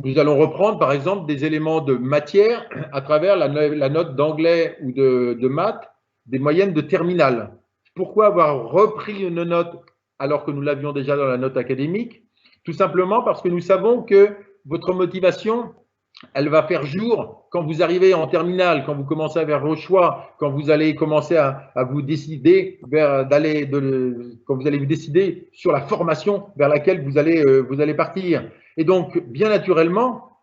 nous allons reprendre, par exemple, des éléments de matière à travers la note d'anglais ou de maths, des moyennes de terminale. Pourquoi avoir repris une note alors que nous l'avions déjà dans la note académique? Tout simplement parce que nous savons que votre motivation, elle va faire jour quand vous arrivez en terminale, quand vous commencez à faire vos choix, quand vous allez commencer à vous décider quand vous allez vous décider sur la formation vers laquelle vous allez partir. Et donc, bien naturellement,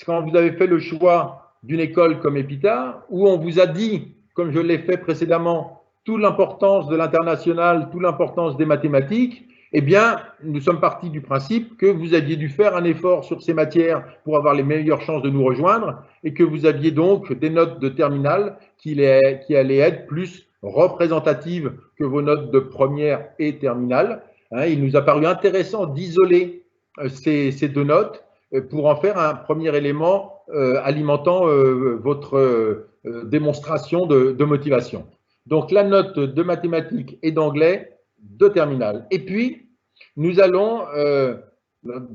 quand vous avez fait le choix d'une école comme EPITA, où on vous a dit, comme je l'ai fait précédemment, toute l'importance de l'international, toute l'importance des mathématiques, eh bien, nous sommes partis du principe que vous aviez dû faire un effort sur ces matières pour avoir les meilleures chances de nous rejoindre et que vous aviez donc des notes de terminale qui allaient être plus représentatives que vos notes de première et terminale. Il nous a paru intéressant d'isoler ces deux notes pour en faire un premier élément alimentant votre démonstration de motivation. Donc, la note de mathématiques et d'anglais de terminale. Et puis, nous allons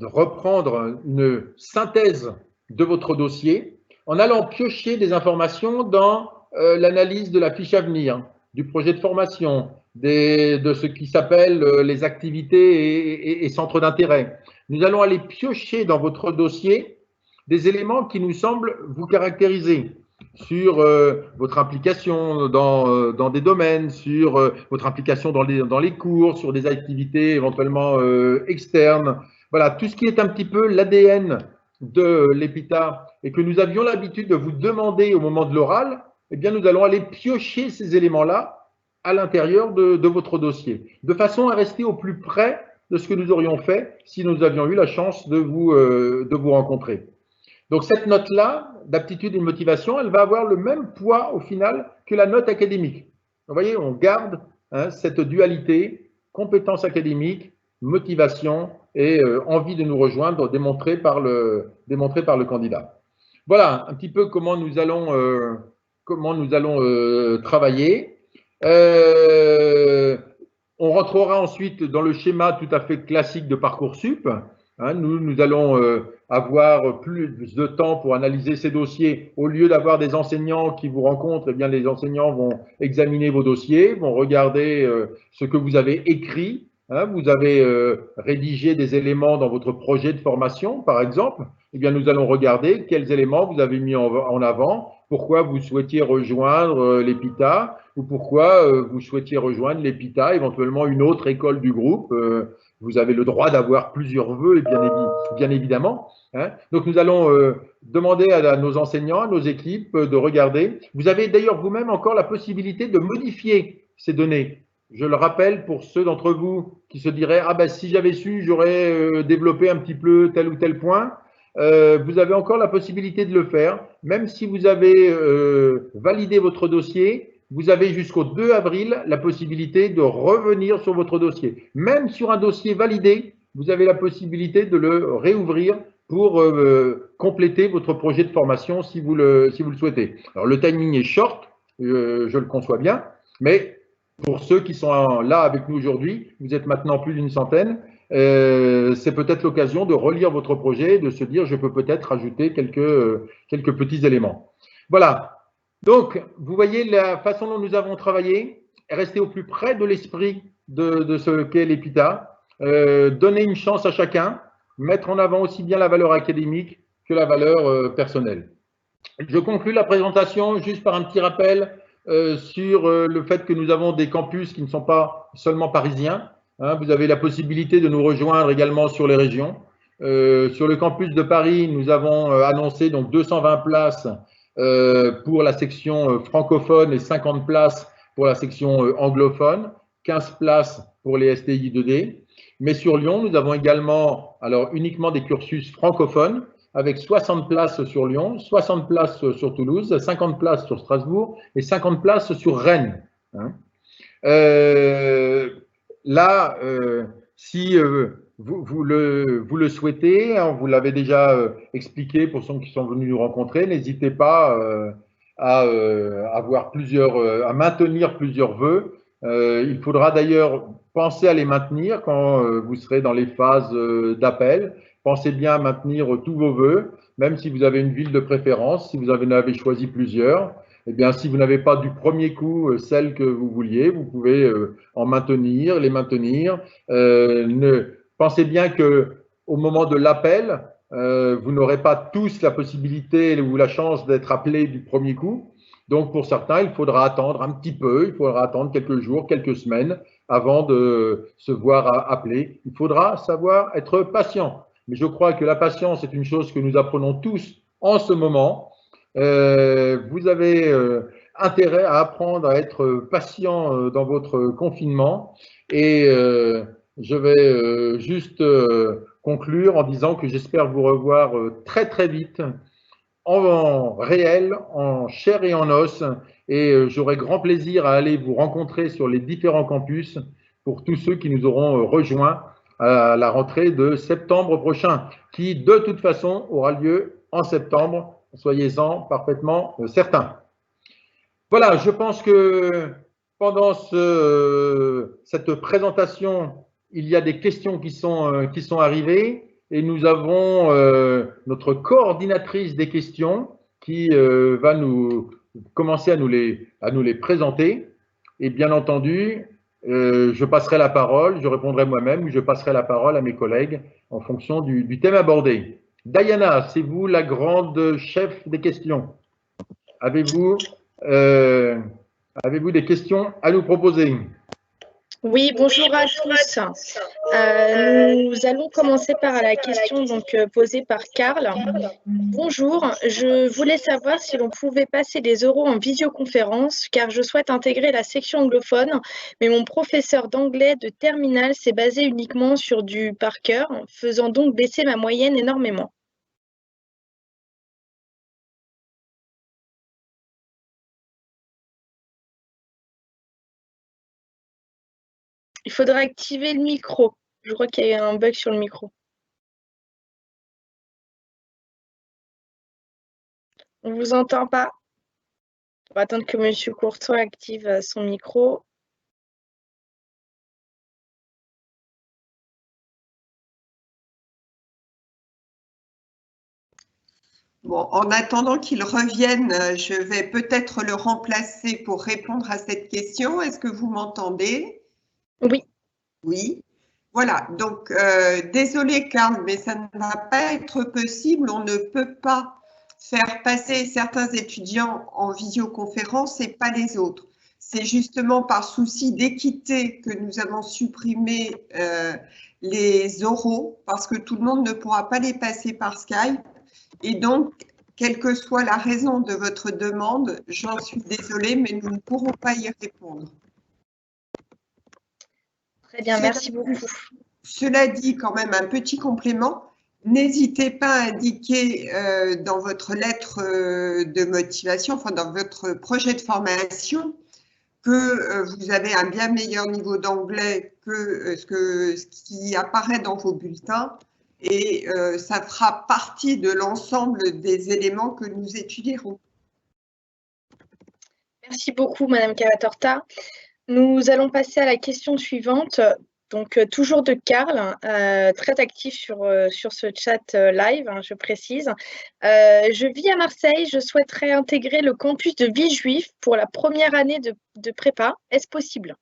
reprendre une synthèse de votre dossier en allant piocher des informations dans l'analyse de la fiche à venir, du projet de formation, de ce qui s'appelle les activités et centres d'intérêt. Nous allons aller piocher dans votre dossier des éléments qui nous semblent vous caractériser sur votre implication dans des domaines, sur votre implication dans les cours, sur des activités éventuellement externes. Voilà, tout ce qui est un petit peu l'ADN de l'EPITA et que nous avions l'habitude de vous demander au moment de l'oral, eh bien, nous allons aller piocher ces éléments-là à l'intérieur de votre dossier, de façon à rester au plus près de ce que nous aurions fait si nous avions eu la chance de vous rencontrer. Donc, cette note-là, d'aptitude et de motivation, elle va avoir le même poids au final que la note académique. Vous voyez, on garde cette dualité, compétences académiques, motivation et envie de nous rejoindre, démontrée par le candidat. Voilà un petit peu comment nous allons travailler. On rentrera ensuite dans le schéma tout à fait classique de Parcoursup. Nous allons avoir plus de temps pour analyser ces dossiers. Au lieu d'avoir des enseignants qui vous rencontrent, eh bien, les enseignants vont examiner vos dossiers, vont regarder ce que vous avez écrit. Vous avez rédigé des éléments dans votre projet de formation, par exemple. Eh bien, nous allons regarder quels éléments vous avez mis en avant, pourquoi vous souhaitiez rejoindre l'EPITA ou pourquoi vous souhaitiez rejoindre l'EPITA, éventuellement une autre école du groupe. Vous avez le droit d'avoir plusieurs vœux, bien évidemment. Donc, nous allons demander à nos enseignants, à nos équipes de regarder. Vous avez d'ailleurs vous-même encore la possibilité de modifier ces données. Je le rappelle pour ceux d'entre vous qui se diraient « Ah ben, si j'avais su, j'aurais développé un petit peu tel ou tel point ». Vous avez encore la possibilité de le faire. Même si vous avez validé votre dossier, vous avez jusqu'au 2 avril la possibilité de revenir sur votre dossier. Même sur un dossier validé, vous avez la possibilité de le réouvrir pour compléter votre projet de formation si vous le souhaitez. Alors, le timing est short, je le conçois bien, mais pour ceux qui sont là avec nous aujourd'hui, vous êtes maintenant plus d'une centaine, c'est peut-être l'occasion de relire votre projet et de se dire je peux peut-être ajouter quelques petits éléments. Voilà. Donc, vous voyez la façon dont nous avons travaillé, rester au plus près de l'esprit de ce qu'est l'EPITA, donner une chance à chacun, mettre en avant aussi bien la valeur académique que la valeur personnelle. Je conclus la présentation juste par un petit rappel sur le fait que nous avons des campus qui ne sont pas seulement parisiens. Vous avez la possibilité de nous rejoindre également sur les régions. Sur le campus de Paris, nous avons annoncé donc 220 places pour la section francophone et 50 places pour la section anglophone, 15 places pour les STI 2D. Mais sur Lyon, nous avons également alors uniquement des cursus francophones avec 60 places sur Lyon, 60 places sur Toulouse, 50 places sur Strasbourg et 50 places sur Rennes. Là, si vous le souhaitez, hein, vous l'avez déjà expliqué pour ceux qui sont venus nous rencontrer, n'hésitez pas à maintenir plusieurs vœux. Il faudra d'ailleurs penser à les maintenir quand vous serez dans les phases d'appel. Pensez bien à maintenir tous vos vœux, même si vous avez une ville de préférence, si vous en avez choisi plusieurs. Eh bien, si vous n'avez pas du premier coup celle que vous vouliez, vous pouvez en maintenir, les maintenir. Pensez bien qu'au moment de l'appel, vous n'aurez pas tous la possibilité ou la chance d'être appelé du premier coup. Donc, pour certains, il faudra attendre un petit peu, il faudra attendre quelques jours, quelques semaines avant de se voir appeler. Il faudra savoir être patient. Mais je crois que la patience est une chose que nous apprenons tous en ce moment. Vous avez intérêt à apprendre à être patient dans votre confinement et je vais juste conclure en disant que j'espère vous revoir très très vite en réel, en chair et en os et j'aurai grand plaisir à aller vous rencontrer sur les différents campus pour tous ceux qui nous auront rejoints à la rentrée de septembre prochain qui de toute façon aura lieu en septembre. Soyez-en parfaitement certains. Voilà, je pense que pendant cette présentation, il y a des questions qui sont arrivées et nous avons notre coordinatrice des questions qui va nous commencer à nous les présenter. Et bien entendu, je passerai la parole, je répondrai moi-même ou je passerai la parole à mes collègues en fonction du thème abordé. Diana, c'est vous la grande chef des questions. Avez-vous des questions à nous proposer? Oui, bonjour à tous. Nous allons commencer par la question posée par Karl. Bonjour, je voulais savoir si l'on pouvait passer des oraux en visioconférence car je souhaite intégrer la section anglophone, mais mon professeur d'anglais de terminale s'est basé uniquement sur du par cœur, faisant donc baisser ma moyenne énormément. Il faudra activer le micro. Je crois qu'il y a eu un bug sur le micro. On ne vous entend pas. On va attendre que M. Courtois active son micro. Bon, en attendant qu'il revienne, je vais peut-être le remplacer pour répondre à cette question. Est-ce que vous m'entendez? Oui. Oui. Voilà, donc désolé Karl, mais ça ne va pas être possible. On ne peut pas faire passer certains étudiants en visioconférence et pas les autres. C'est justement par souci d'équité que nous avons supprimé les oraux parce que tout le monde ne pourra pas les passer par Skype. Et donc, quelle que soit la raison de votre demande, j'en suis désolée, mais nous ne pourrons pas y répondre. Très bien, merci beaucoup. Cela dit, quand même, un petit complément. N'hésitez pas à indiquer dans votre lettre de motivation, enfin dans votre projet de formation, que vous avez un bien meilleur niveau d'anglais que ce qui apparaît dans vos bulletins. Et ça fera partie de l'ensemble des éléments que nous étudierons. Merci beaucoup, Madame Cavatorta. Nous allons passer à la question suivante. Donc, toujours de Karl, très actif sur ce chat live, hein, je précise. Je vis à Marseille, je souhaiterais intégrer le campus de Villejuif pour la première année de prépa. Est-ce possible ?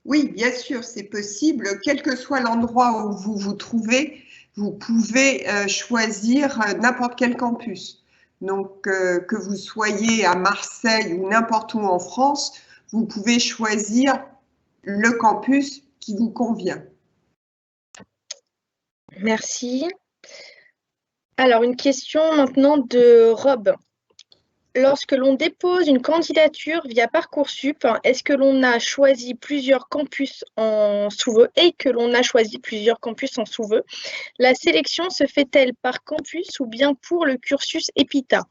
Oui, bien sûr, c'est possible. Quel que soit l'endroit où vous vous trouvez, vous pouvez choisir n'importe quel campus. Donc, que vous soyez à Marseille ou n'importe où en France, vous pouvez choisir le campus qui vous convient. Merci. Alors, une question maintenant de Rob. lorsque l'on dépose une candidature via Parcoursup, est-ce que l'on a choisi plusieurs campus en sous-vœu et que l'on a choisi plusieurs campus en sous-vœu, la sélection se fait-elle par campus ou bien pour le cursus EPITA?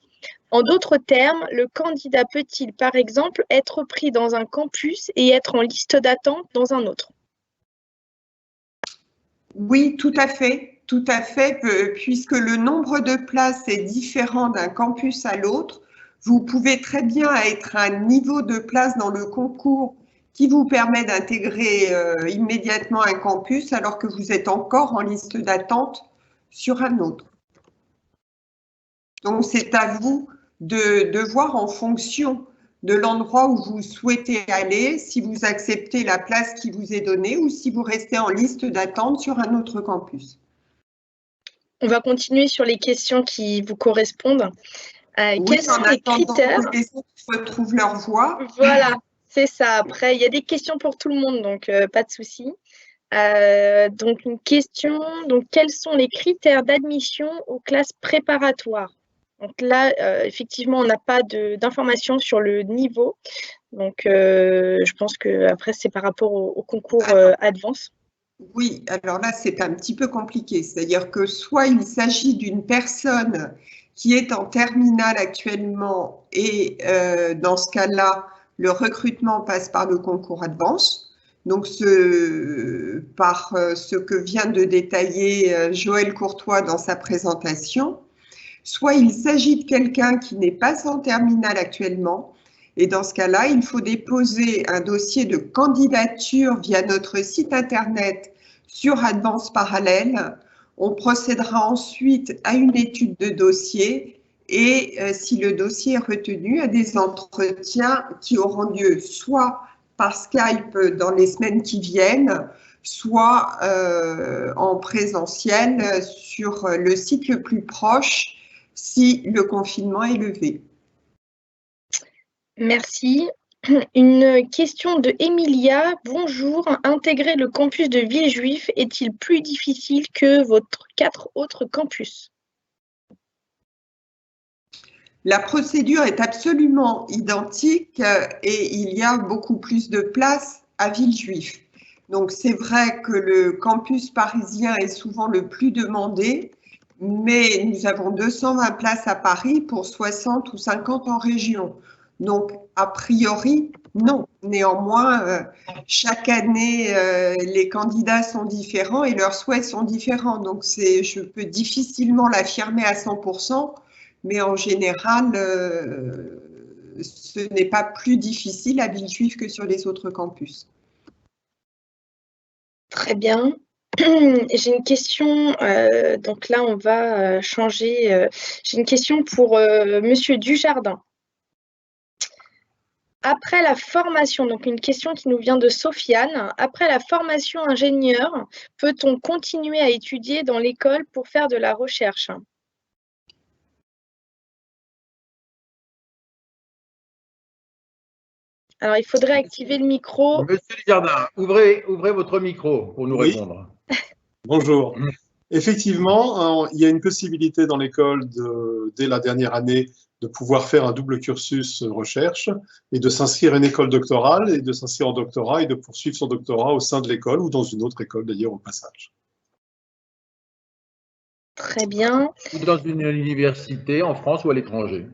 En d'autres termes, le candidat peut-il, par exemple, être pris dans un campus et être en liste d'attente dans un autre? Oui, tout à fait, puisque le nombre de places est différent d'un campus à l'autre. Vous pouvez très bien être à un niveau de place dans le concours qui vous permet d'intégrer immédiatement un campus alors que vous êtes encore en liste d'attente sur un autre. Donc, c'est à vous de voir en fonction de l'endroit où vous souhaitez aller, si vous acceptez la place qui vous est donnée ou si vous restez en liste d'attente sur un autre campus. On va continuer sur les questions qui vous correspondent. Oui, quels sont les critères que les autres retrouvent leur voix. Voilà, c'est ça. Après, il y a des questions pour tout le monde, donc pas de souci. Donc, une question, donc, quels sont les critères d'admission aux classes préparatoires? Donc là, effectivement, on n'a pas d'informations sur le niveau. Donc, je pense qu'après, c'est par rapport au concours Advance. Oui, alors là, c'est un petit peu compliqué. C'est-à-dire que soit il s'agit d'une personne qui est en terminale actuellement et dans ce cas-là, le recrutement passe par le concours Advance. Donc, par ce que vient de détailler Joël Courtois dans sa présentation. Soit il s'agit de quelqu'un qui n'est pas en terminale actuellement, et dans ce cas-là, il faut déposer un dossier de candidature via notre site internet sur Advance Parallèle. On procédera ensuite à une étude de dossier et si le dossier est retenu, à des entretiens qui auront lieu soit par Skype dans les semaines qui viennent, soit en présentiel sur le site le plus proche si le confinement est levé. Merci. Une question de Emilia. Bonjour, intégrer le campus de Villejuif est-il plus difficile que votre 4 autres campus? La procédure est absolument identique et il y a beaucoup plus de place à Villejuif. Donc c'est vrai que le campus parisien est souvent le plus demandé, mais nous avons 220 places à Paris pour 60 ou 50 en région. Donc, a priori, non. Néanmoins, chaque année, les candidats sont différents et leurs souhaits sont différents. Donc, je peux difficilement l'affirmer à 100%, mais en général, ce n'est pas plus difficile à Villejuif que sur les autres campus. Très bien. J'ai une question, donc là on va changer. J'ai une question pour Monsieur Dujardin. Après la formation, donc une question qui nous vient de Sofiane, après la formation ingénieur, peut-on continuer à étudier dans l'école pour faire de la recherche? Alors, il faudrait activer le micro. Monsieur Dujardin, ouvrez votre micro pour nous répondre. Bonjour. Effectivement, il y a une possibilité dans l'école, dès la dernière année, de pouvoir faire un double cursus recherche et de s'inscrire à une école doctorale et de s'inscrire en doctorat et de poursuivre son doctorat au sein de l'école ou dans une autre école d'ailleurs au passage. Très bien. Ou dans une université en France ou à l'étranger.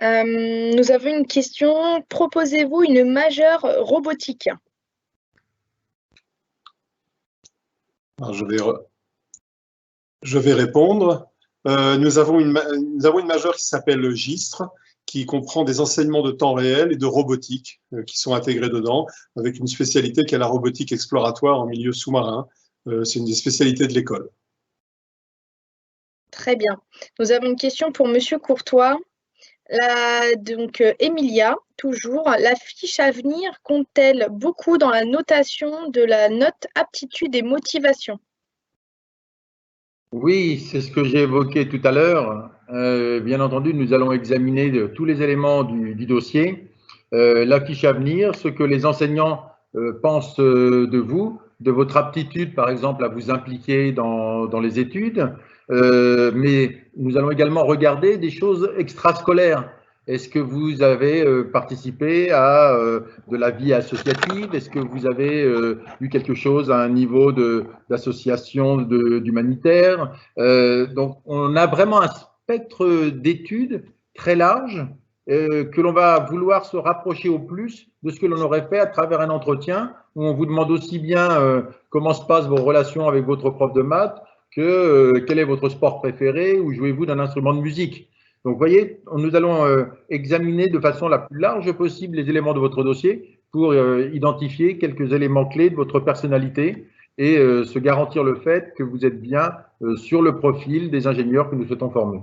Nous avons une question. Proposez-vous une majeure robotique? Alors, je vais répondre. Nous avons une majeure qui s'appelle GISTRE, qui comprend des enseignements de temps réel et de robotique qui sont intégrés dedans, avec une spécialité qui est la robotique exploratoire en milieu sous-marin. C'est une des spécialités de l'école. Très bien. Nous avons une question pour Monsieur Courtois. Donc, Emilia, toujours, la fiche à venir compte-t-elle beaucoup dans la notation de la note aptitude et motivation? Oui, c'est ce que j'ai évoqué tout à l'heure. Bien entendu, nous allons examiner tous les éléments du dossier, la fiche à venir, ce que les enseignants pensent de vous, de votre aptitude, par exemple, à vous impliquer dans les études, mais nous allons également regarder des choses extrascolaires. Est-ce que vous avez participé à de la vie associative? Est-ce que vous avez eu quelque chose à un niveau d'association d'humanitaire? Donc, on a vraiment un spectre d'études très large que l'on va vouloir se rapprocher au plus de ce que l'on aurait fait à travers un entretien où on vous demande aussi bien comment se passent vos relations avec votre prof de maths que quel est votre sport préféré ou jouez-vous d'un instrument de musique. Donc, vous voyez, nous allons examiner de façon la plus large possible les éléments de votre dossier pour identifier quelques éléments clés de votre personnalité et se garantir le fait que vous êtes bien sur le profil des ingénieurs que nous souhaitons former.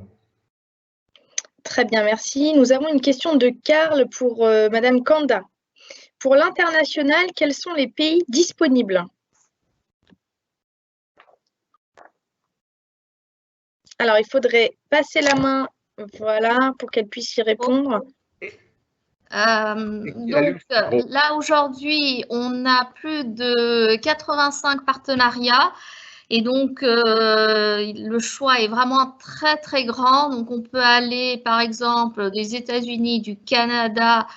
Très bien, merci. Nous avons une question de Karl pour Madame Kanda. Pour l'international, quels sont les pays disponibles? Alors, il faudrait passer la main, voilà, pour qu'elle puisse y répondre. Donc là, aujourd'hui, on a plus de 85 partenariats. Et donc, le choix est vraiment très, très grand. Donc, on peut aller, par exemple, des États-Unis, du Canada,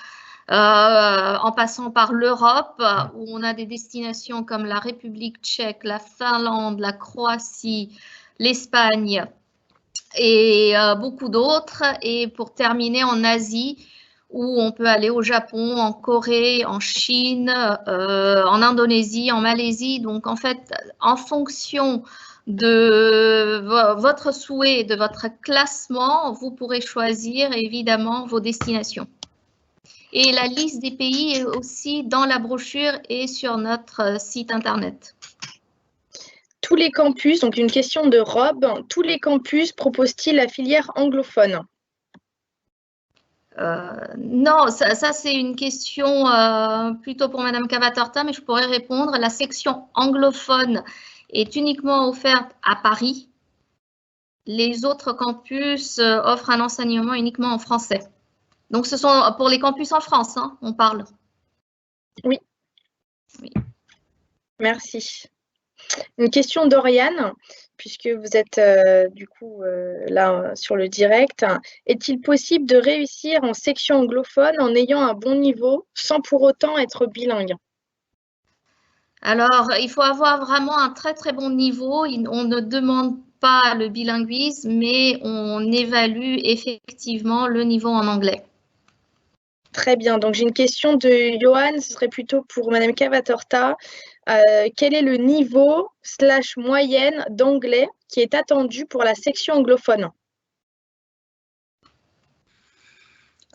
en passant par l'Europe, où on a des destinations comme la République tchèque, la Finlande, la Croatie, l'Espagne et beaucoup d'autres. Et pour terminer, en Asie, où on peut aller au Japon, en Corée, en Chine, en Indonésie, en Malaisie. Donc, en fait, en fonction de votre souhait, de votre classement, vous pourrez choisir évidemment vos destinations. Et la liste des pays est aussi dans la brochure et sur notre site internet. Tous les campus, donc une question de Rob, tous les campus proposent-ils la filière anglophone? Non, ça c'est une question plutôt pour Madame Cavatorta, mais je pourrais répondre. La section anglophone est uniquement offerte à Paris. Les autres campus offrent un enseignement uniquement en français. Donc, ce sont pour les campus en France, hein, on parle. Oui. Oui. Merci. Une question d'Oriane, puisque vous êtes du coup là sur le direct. Est-il possible de réussir en section anglophone en ayant un bon niveau sans pour autant être bilingue? Alors, il faut avoir vraiment un très très bon niveau. On ne demande pas le bilinguisme, mais on évalue effectivement le niveau en anglais. Très bien. Donc, j'ai une question de Johan, ce serait plutôt pour Madame Cavatorta. Quel est le niveau / moyenne d'anglais qui est attendu pour la section anglophone?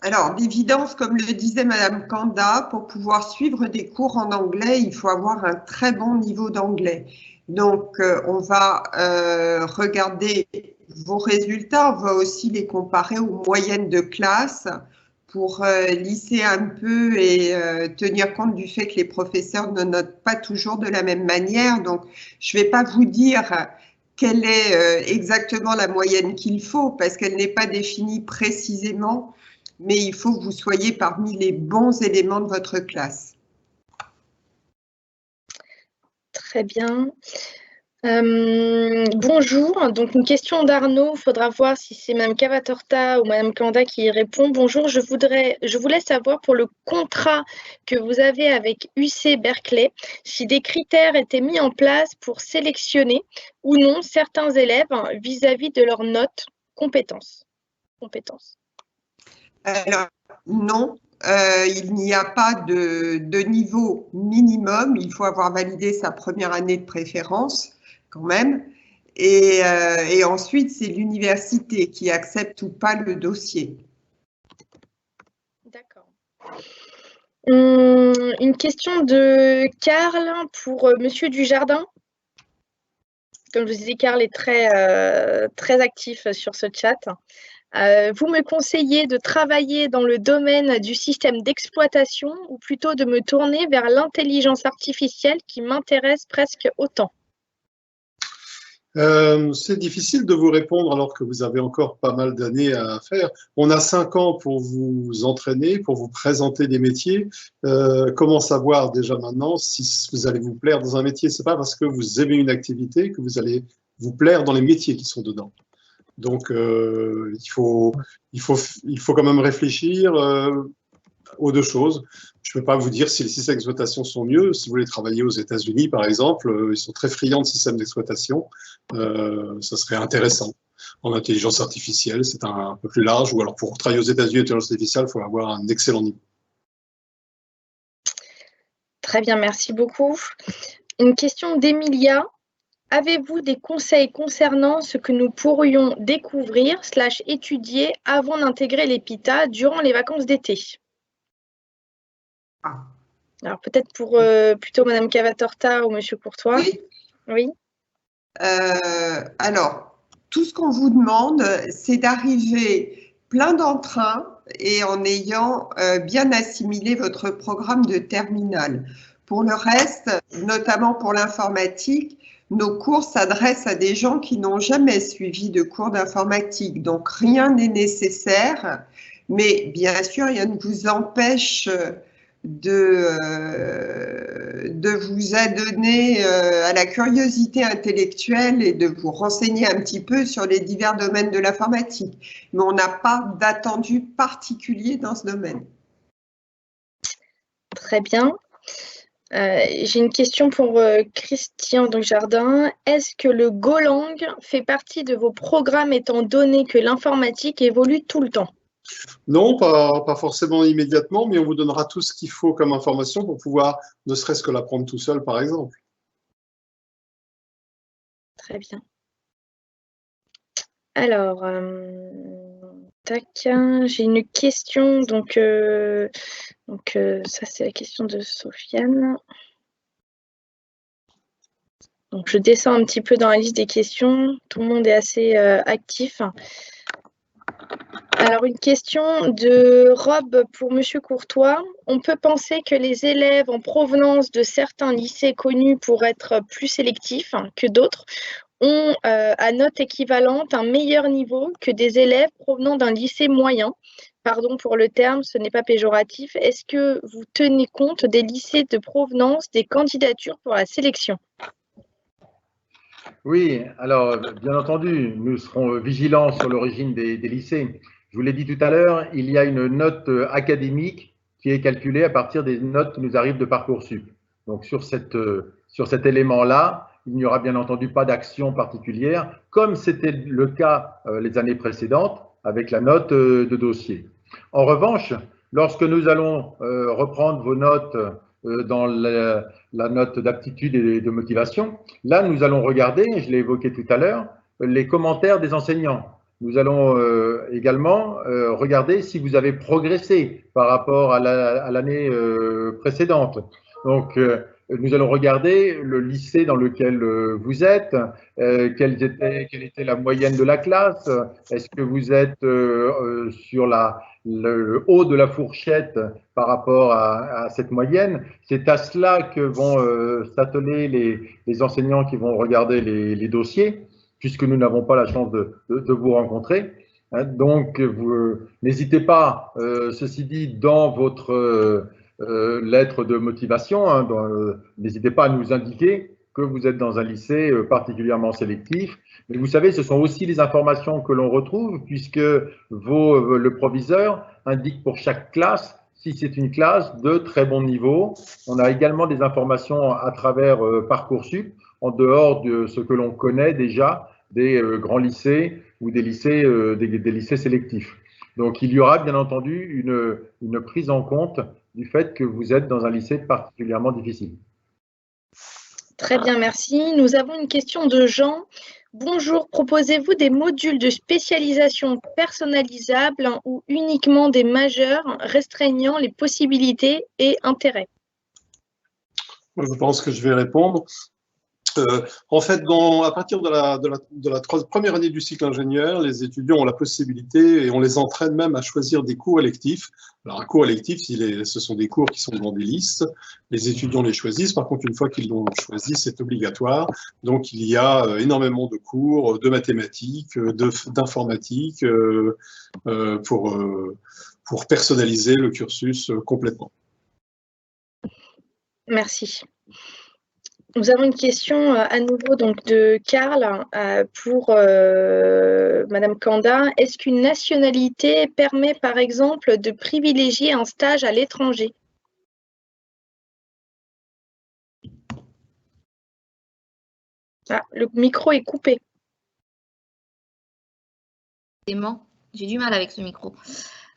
Alors, d'évidence, comme le disait Madame Kanda, pour pouvoir suivre des cours en anglais, il faut avoir un très bon niveau d'anglais. Donc, on va regarder vos résultats, on va aussi les comparer aux moyennes de classe pour lisser un peu et tenir compte du fait que les professeurs ne notent pas toujours de la même manière. Donc, je ne vais pas vous dire quelle est exactement la moyenne qu'il faut parce qu'elle n'est pas définie précisément, mais il faut que vous soyez parmi les bons éléments de votre classe. Très bien. Bonjour, donc une question d'Arnaud, il faudra voir si c'est Mme Cavatorta ou Mme Kanda qui y répond. Bonjour, je voulais savoir pour le contrat que vous avez avec UC Berkeley, si des critères étaient mis en place pour sélectionner ou non certains élèves vis-à-vis de leurs notes, compétences. Alors, non. Il n'y a pas de niveau minimum, il faut avoir validé sa première année de préférence quand même, et ensuite c'est l'université qui accepte ou pas le dossier. D'accord. Une question de Karl pour Monsieur Dujardin. Comme je vous disais, Karl est très actif sur ce chat. Vous me conseillez de travailler dans le domaine du système d'exploitation ou plutôt de me tourner vers l'intelligence artificielle qui m'intéresse presque autant? C'est difficile de vous répondre alors que vous avez encore pas mal d'années à faire. On a 5 ans pour vous entraîner, pour vous présenter des métiers. Comment savoir déjà maintenant si vous allez vous plaire dans un métier? C'est pas parce que vous aimez une activité que vous allez vous plaire dans les métiers qui sont dedans. Donc, il faut quand même réfléchir aux deux choses. Je ne peux pas vous dire si les systèmes d'exploitation sont mieux. Si vous voulez travailler aux États-Unis, par exemple, ils sont très friands de systèmes d'exploitation. Ça serait intéressant. En intelligence artificielle, c'est un peu plus large. Ou alors, pour travailler aux États-Unis en intelligence artificielle, il faut avoir un excellent niveau. Très bien, merci beaucoup. Une question d'Emilia. Avez-vous des conseils concernant ce que nous pourrions découvrir / étudier avant d'intégrer l'EPITA durant les vacances d'été? Alors peut-être pour plutôt Madame Cavatorta ou Monsieur Courtois. Oui. Oui. Alors, tout ce qu'on vous demande, c'est d'arriver plein d'entrain et en ayant bien assimilé votre programme de terminale. Pour le reste, notamment pour l'informatique, nos cours s'adressent à des gens qui n'ont jamais suivi de cours d'informatique. Donc, rien n'est nécessaire, mais bien sûr, rien ne vous empêche de vous adonner à la curiosité intellectuelle et de vous renseigner un petit peu sur les divers domaines de l'informatique. Mais on n'a pas d'attendu particulier dans ce domaine. Très bien. J'ai une question pour Christian Jardin. Est-ce que le Golang fait partie de vos programmes étant donné que l'informatique évolue tout le temps? Non, pas forcément immédiatement, mais on vous donnera tout ce qu'il faut comme information pour pouvoir ne serait-ce que l'apprendre tout seul, par exemple. Très bien. Alors, tac, j'ai une question. Donc ça, c'est la question de Sofiane. Donc, je descends un petit peu dans la liste des questions. Tout le monde est assez actif. Alors, une question de Rob pour Monsieur Courtois. On peut penser que les élèves en provenance de certains lycées connus pour être plus sélectifs que d'autres ont à note équivalente un meilleur niveau que des élèves provenant d'un lycée moyen. Pardon pour le terme, ce n'est pas péjoratif. Est-ce que vous tenez compte des lycées de provenance des candidatures pour la sélection? Oui, alors bien entendu, nous serons vigilants sur l'origine des lycées. Je vous l'ai dit tout à l'heure, il y a une note académique qui est calculée à partir des notes qui nous arrivent de Parcoursup. Donc sur cet élément-là, il n'y aura bien entendu pas d'action particulière, comme c'était le cas les années précédentes avec la note de dossier. En revanche, lorsque nous allons reprendre vos notes dans la note d'aptitude et de motivation, là, nous allons regarder, je l'ai évoqué tout à l'heure, les commentaires des enseignants. Nous allons également regarder si vous avez progressé par rapport à l'année précédente. Donc, nous allons regarder le lycée dans lequel vous êtes, quelle était la moyenne de la classe, est-ce que vous êtes sur le haut de la fourchette par rapport à cette moyenne. C'est à cela que vont s'atteler les enseignants qui vont regarder les dossiers, puisque nous n'avons pas la chance de vous rencontrer. Donc, vous n'hésitez pas, ceci dit, dans votre lettre de motivation, n'hésitez pas à nous indiquer que vous êtes dans un lycée particulièrement sélectif. Mais vous savez, ce sont aussi les informations que l'on retrouve, puisque le proviseur indique pour chaque classe, si c'est une classe de très bon niveau. On a également des informations à travers Parcoursup, en dehors de ce que l'on connaît déjà des grands lycées ou des lycées sélectifs. Donc, il y aura bien entendu une prise en compte du fait que vous êtes dans un lycée particulièrement difficile. Très bien, merci. Nous avons une question de Jean. Bonjour, proposez-vous des modules de spécialisation personnalisables ou uniquement des majeurs restreignant les possibilités et intérêts? Je pense que je vais répondre. En fait, à partir de la première année du cycle ingénieur, les étudiants ont la possibilité et on les entraîne même à choisir des cours électifs. Alors, un cours électif, ce sont des cours qui sont dans des listes. Les étudiants les choisissent. Par contre, une fois qu'ils l'ont choisi, c'est obligatoire. Donc, il y a énormément de cours de mathématiques, d'informatique pour personnaliser le cursus complètement. Merci. Nous avons une question à nouveau donc, de Karl pour Madame Kanda. Est-ce qu'une nationalité permet par exemple de privilégier un stage à l'étranger? Ah, le micro est coupé. J'ai du mal avec ce micro.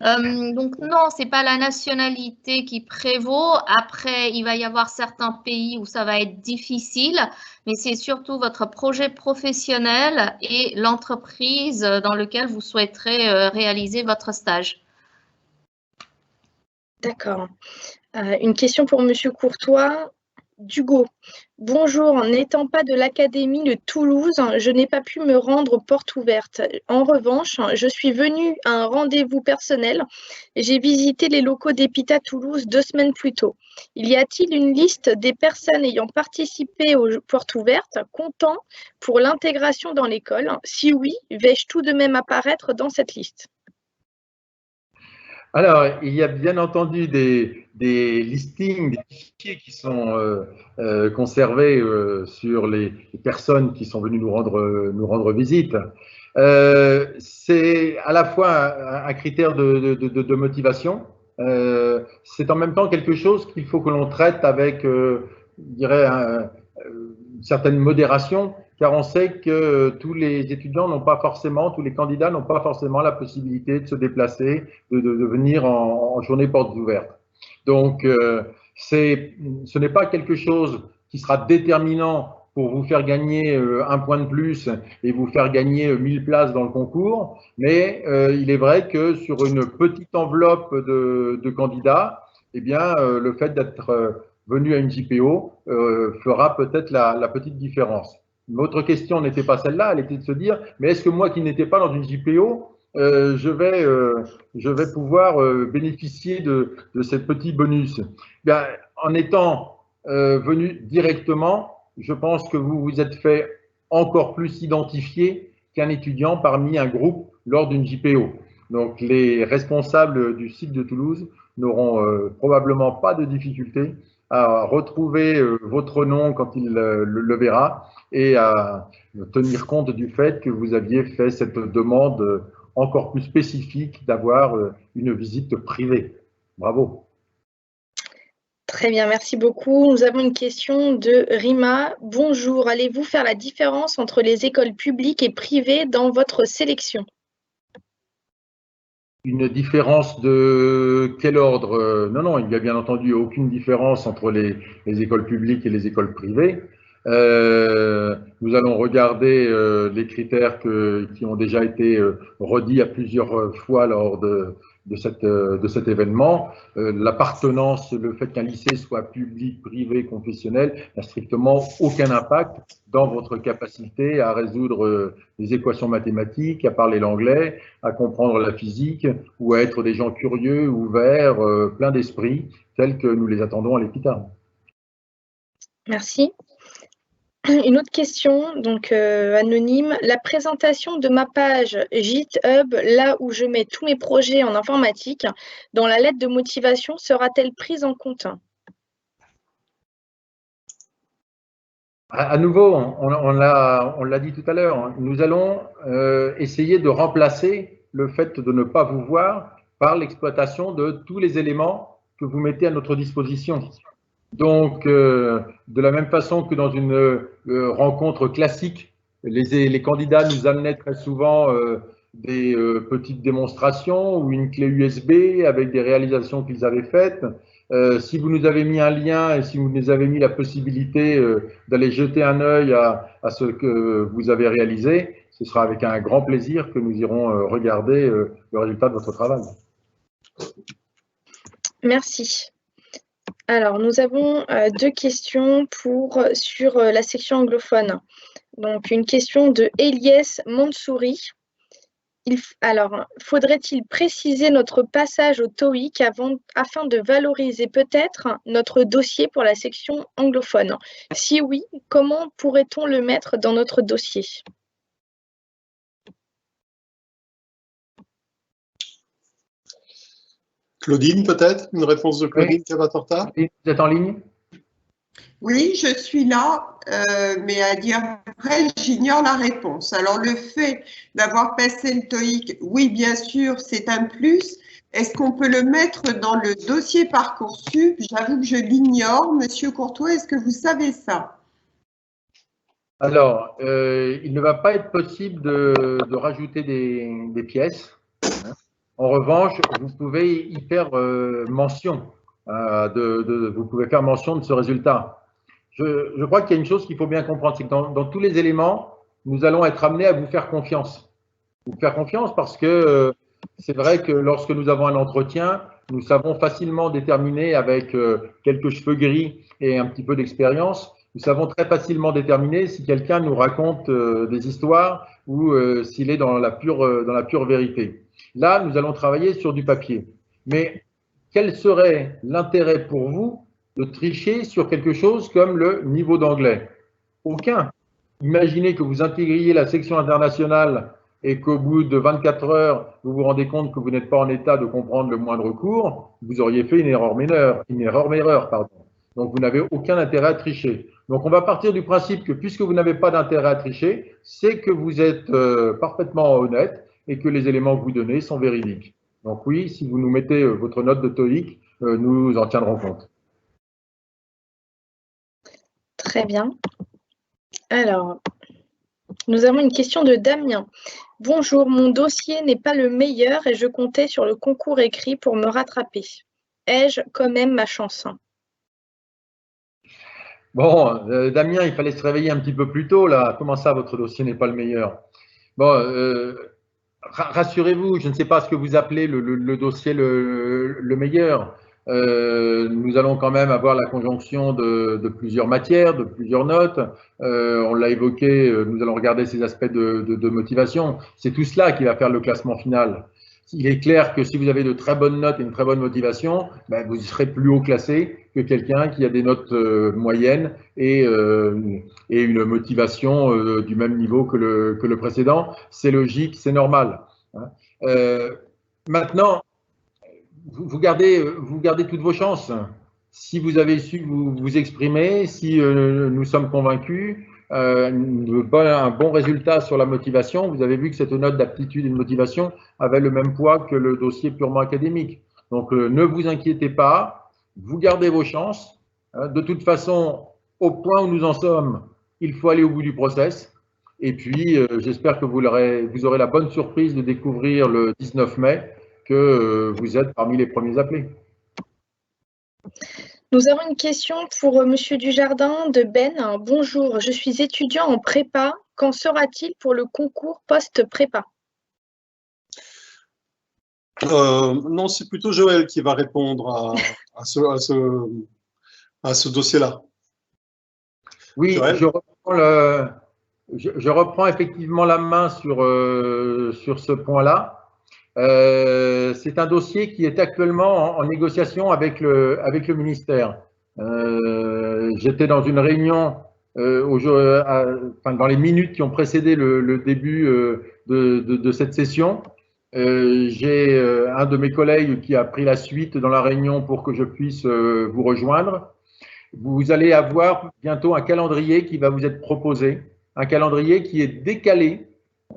Donc non, c'est pas la nationalité qui prévaut. Après, il va y avoir certains pays où ça va être difficile, mais c'est surtout votre projet professionnel et l'entreprise dans laquelle vous souhaiterez réaliser votre stage. D'accord. Une question pour Monsieur Courtois. D'Hugo. Bonjour, n'étant pas de l'Académie de Toulouse, je n'ai pas pu me rendre porte ouverte. En revanche, je suis venue à un rendez-vous personnel. J'ai visité les locaux d'EPITA Toulouse 2 semaines plus tôt. Y a-t-il une liste des personnes ayant participé aux portes ouvertes, comptant pour l'intégration dans l'école? Si oui, vais-je tout de même apparaître dans cette liste? Alors, il y a bien entendu des listings, des fichiers qui sont conservés sur les personnes qui sont venues nous rendre visite. C'est à la fois un critère de motivation. C'est en même temps quelque chose qu'il faut que l'on traite avec, je dirais, une certaine modération, car on sait que tous les étudiants n'ont pas forcément, tous les candidats n'ont pas forcément la possibilité de se déplacer, de venir en journée portes ouvertes. Donc, ce n'est pas quelque chose qui sera déterminant pour vous faire gagner un point de plus et vous faire gagner 1000 places dans le concours, mais il est vrai que sur une petite enveloppe de candidats, eh bien, le fait d'être venu à une JPO fera peut-être la petite différence. Notre question n'était pas celle-là, elle était de se dire, mais est-ce que moi qui n'étais pas dans une JPO, je vais pouvoir bénéficier de ces petits bonus? Bien, en étant venu directement, je pense que vous vous êtes fait encore plus identifier qu'un étudiant parmi un groupe lors d'une JPO. Donc, les responsables du site de Toulouse n'auront probablement pas de difficulté à retrouver votre nom quand il le verra et à tenir compte du fait que vous aviez fait cette demande encore plus spécifique d'avoir une visite privée. Bravo. Très bien, merci beaucoup. Nous avons une question de Rima. Bonjour, allez-vous faire la différence entre les écoles publiques et privées dans votre sélection? Une différence de quel ordre? Non, non, il n'y a bien entendu aucune différence entre les écoles publiques et les écoles privées. Nous allons regarder les critères qui ont déjà été redits à plusieurs fois lors de cet événement. L'appartenance, le fait qu'un lycée soit public, privé, confessionnel, n'a strictement aucun impact dans votre capacité à résoudre les équations mathématiques, à parler l'anglais, à comprendre la physique ou à être des gens curieux, ouverts, pleins d'esprit, tels que nous les attendons à l'EPITA. Merci. Une autre question, donc anonyme. La présentation de ma page GitHub, là où je mets tous mes projets en informatique, dans la lettre de motivation, sera-t-elle prise en compte? À nouveau, on l'a dit tout à l'heure, nous allons essayer de remplacer le fait de ne pas vous voir par l'exploitation de tous les éléments que vous mettez à notre disposition. Donc, de la même façon que dans une rencontre classique, les candidats nous amenaient très souvent des petites démonstrations ou une clé USB avec des réalisations qu'ils avaient faites. Si vous nous avez mis un lien et si vous nous avez mis la possibilité d'aller jeter un œil à ce que vous avez réalisé, ce sera avec un grand plaisir que nous irons regarder le résultat de votre travail. Merci. Alors, nous avons 2 questions sur la section anglophone. Donc, une question de Eliès Mansouri. Alors, faudrait-il préciser notre passage au TOEIC afin de valoriser peut-être notre dossier pour la section anglophone? Si oui, comment pourrait-on le mettre dans notre dossier? Claudine, peut-être? Une réponse de Claudine Cavatorta? Vous êtes en ligne? Oui, je suis là, mais à dire vrai, j'ignore la réponse. Alors, le fait d'avoir passé le TOEIC, oui, bien sûr, c'est un plus. Est-ce qu'on peut le mettre dans le dossier Parcoursup? J'avoue que je l'ignore. Monsieur Courtois, est-ce que vous savez ça? Alors, il ne va pas être possible de rajouter des pièces. En revanche, vous pouvez y faire mention. Vous pouvez faire mention de ce résultat. Je crois qu'il y a une chose qu'il faut bien comprendre, c'est que dans tous les éléments, nous allons être amenés à vous faire confiance. Vous faire confiance parce que c'est vrai que lorsque nous avons un entretien, nous savons facilement déterminer avec quelques cheveux gris et un petit peu d'expérience, nous savons très facilement déterminer si quelqu'un nous raconte des histoires ou s'il est dans la pure vérité. Là, nous allons travailler sur du papier. Mais quel serait l'intérêt pour vous de tricher sur quelque chose comme le niveau d'anglais? Aucun. Imaginez que vous intégriez la section internationale et qu'au bout de 24 heures, vous vous rendez compte que vous n'êtes pas en état de comprendre le moindre cours, vous auriez fait une erreur majeure, pardon. Donc, vous n'avez aucun intérêt à tricher. Donc, on va partir du principe que puisque vous n'avez pas d'intérêt à tricher, c'est que vous êtes parfaitement honnête et que les éléments que vous donnez sont véridiques. Donc oui, si vous nous mettez votre note de TOEIC, nous en tiendrons compte. Très bien. Alors, nous avons une question de Damien. Bonjour, mon dossier n'est pas le meilleur et je comptais sur le concours écrit pour me rattraper. Ai-je quand même ma chance? Bon, Damien, il fallait se réveiller un petit peu plus tôt là. Comment ça, votre dossier n'est pas le meilleur? Bon, rassurez-vous, je ne sais pas ce que vous appelez le dossier le meilleur. Nous allons quand même avoir la conjonction de plusieurs matières, de plusieurs notes. On l'a évoqué, nous allons regarder ces aspects de motivation. C'est tout cela qui va faire le classement final. Il est clair que si vous avez de très bonnes notes et une très bonne motivation, ben vous serez plus haut classé que quelqu'un qui a des notes moyennes et une motivation du même niveau que le précédent. C'est logique, c'est normal. Maintenant, vous gardez toutes vos chances. Si vous avez su vous exprimer, si nous sommes convaincus, un bon résultat sur la motivation, vous avez vu que cette note d'aptitude et de motivation avait le même poids que le dossier purement académique. Donc, ne vous inquiétez pas, vous gardez vos chances. De toute façon, au point où nous en sommes, il faut aller au bout du process. Et puis, j'espère que vous aurez la bonne surprise de découvrir le 19 mai que vous êtes parmi les premiers appelés. Nous avons une question pour Monsieur Dujardin de Ben. Bonjour, je suis étudiant en prépa. Qu'en sera-t-il pour le concours post-prépa? Non, c'est plutôt Joël qui va répondre à ce dossier-là. Oui, je reprends effectivement la main sur ce point-là. C'est un dossier qui est actuellement en négociation avec le ministère. J'étais dans une réunion dans les minutes qui ont précédé le début de cette session. J'ai un de mes collègues qui a pris la suite dans la réunion pour que je puisse vous rejoindre. Vous allez avoir bientôt un calendrier qui va vous être proposé, un calendrier qui est décalé.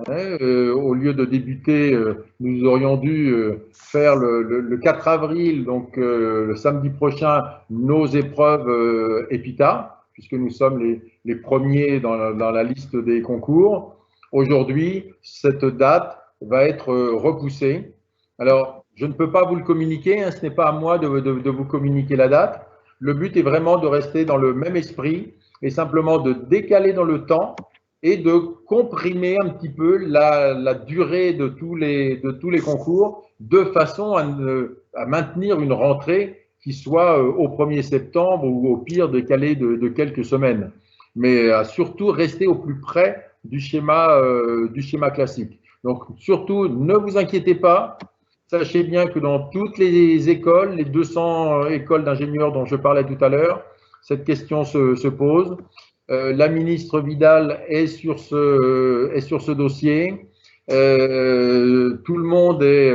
Au lieu de débuter, nous aurions dû faire le 4 avril, donc le samedi prochain, nos épreuves EPITA, puisque nous sommes les premiers dans la liste des concours. Aujourd'hui, cette date va être repoussée. Alors, je ne peux pas vous le communiquer, hein, ce n'est pas à moi de vous communiquer la date. Le but est vraiment de rester dans le même esprit et simplement de décaler dans le temps et de comprimer un petit peu la durée de tous les concours de façon à maintenir une rentrée qui soit au 1er septembre ou au pire décalée de quelques semaines, mais à surtout rester au plus près du schéma classique. Donc surtout, ne vous inquiétez pas, sachez bien que dans toutes les écoles, les 200 écoles d'ingénieurs dont je parlais tout à l'heure, cette question se pose. La ministre Vidal est sur ce dossier. Tout le monde est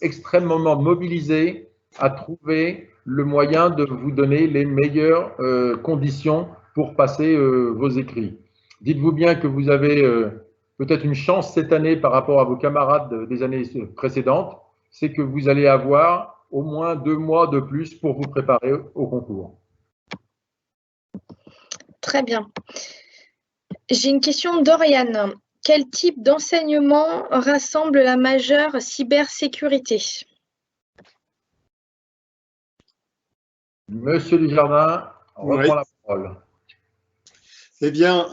extrêmement mobilisé à trouver le moyen de vous donner les meilleures conditions pour passer vos écrits. Dites-vous bien que vous avez peut-être une chance cette année par rapport à vos camarades des années précédentes, c'est que vous allez avoir au moins 2 mois de plus pour vous préparer au concours. Très bien. J'ai une question d'Oriane. Quel type d'enseignement rassemble la majeure cybersécurité? Monsieur Dujardin, reprend la parole. Eh bien,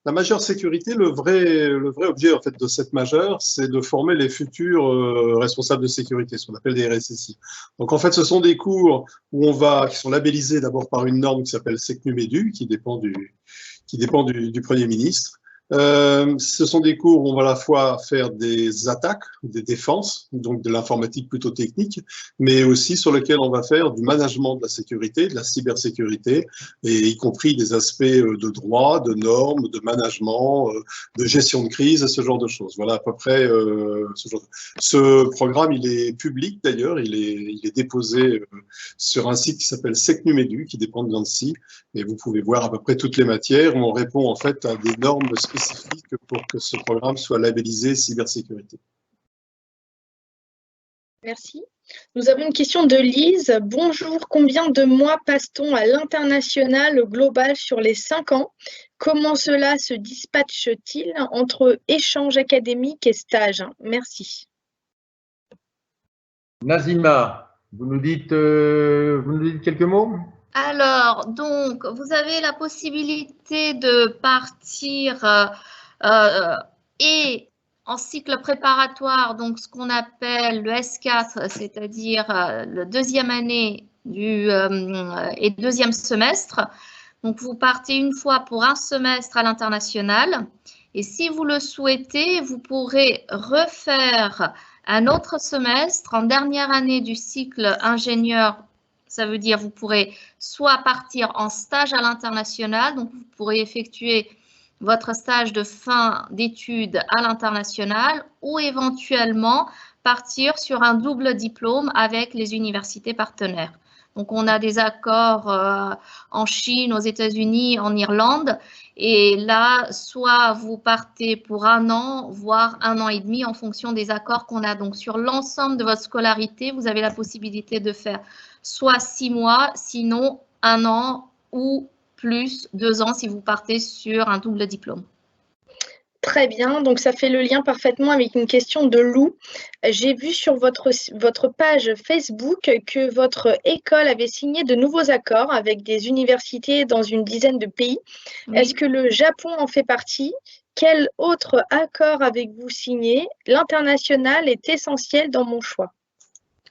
la majeure sécurité, le vrai objet en fait de cette majeure, c'est de former les futurs responsables de sécurité, ce qu'on appelle des RSSI. Donc en fait, ce sont des cours qui sont labellisés d'abord par une norme qui s'appelle SecNumEdu, qui dépend du Premier ministre. Ce sont des cours où on va à la fois faire des attaques, des défenses, donc de l'informatique plutôt technique, mais aussi sur lesquels on va faire du management de la sécurité, de la cybersécurité, et y compris des aspects de droit, de normes, de management, de gestion de crise, ce genre de choses. Voilà à peu près ce genre de... Ce programme, il est public d'ailleurs, il est déposé sur un site qui s'appelle SecNumEdu, qui dépend de l'ANSSI, et vous pouvez voir à peu près toutes les matières où on répond en fait à des normes spécifiques pour que ce programme soit labellisé cybersécurité. Merci. Nous avons une question de Lise. Bonjour, combien de mois passe-t-on à l'international global sur les 5 ans? Comment cela se dispatche-t-il entre échanges académiques et stages? Merci. Nazima, vous nous dites quelques mots? Alors, donc, vous avez la possibilité de partir et en cycle préparatoire, donc ce qu'on appelle le S4, c'est-à-dire la 2e année et 2e semestre. Donc, vous partez une fois pour un semestre à l'international. Et si vous le souhaitez, vous pourrez refaire un autre semestre en dernière année du cycle ingénieur. Ça veut dire vous pourrez soit partir en stage à l'international, donc vous pourrez effectuer votre stage de fin d'études à l'international, ou éventuellement partir sur un double diplôme avec les universités partenaires. Donc on a des accords en Chine, aux États-Unis, en Irlande, et là, soit vous partez pour 1 an, voire 1 an et demi en fonction des accords qu'on a. Donc sur l'ensemble de votre scolarité, vous avez la possibilité de faire soit 6 mois, sinon 1 an ou plus 2 ans si vous partez sur un double diplôme. Très bien, donc ça fait le lien parfaitement avec une question de Lou. J'ai vu sur votre page Facebook que votre école avait signé de nouveaux accords avec des universités dans une dizaine de pays. Oui. Est-ce que le Japon en fait partie? Quel autre accord avez-vous signé? L'international est essentiel dans mon choix.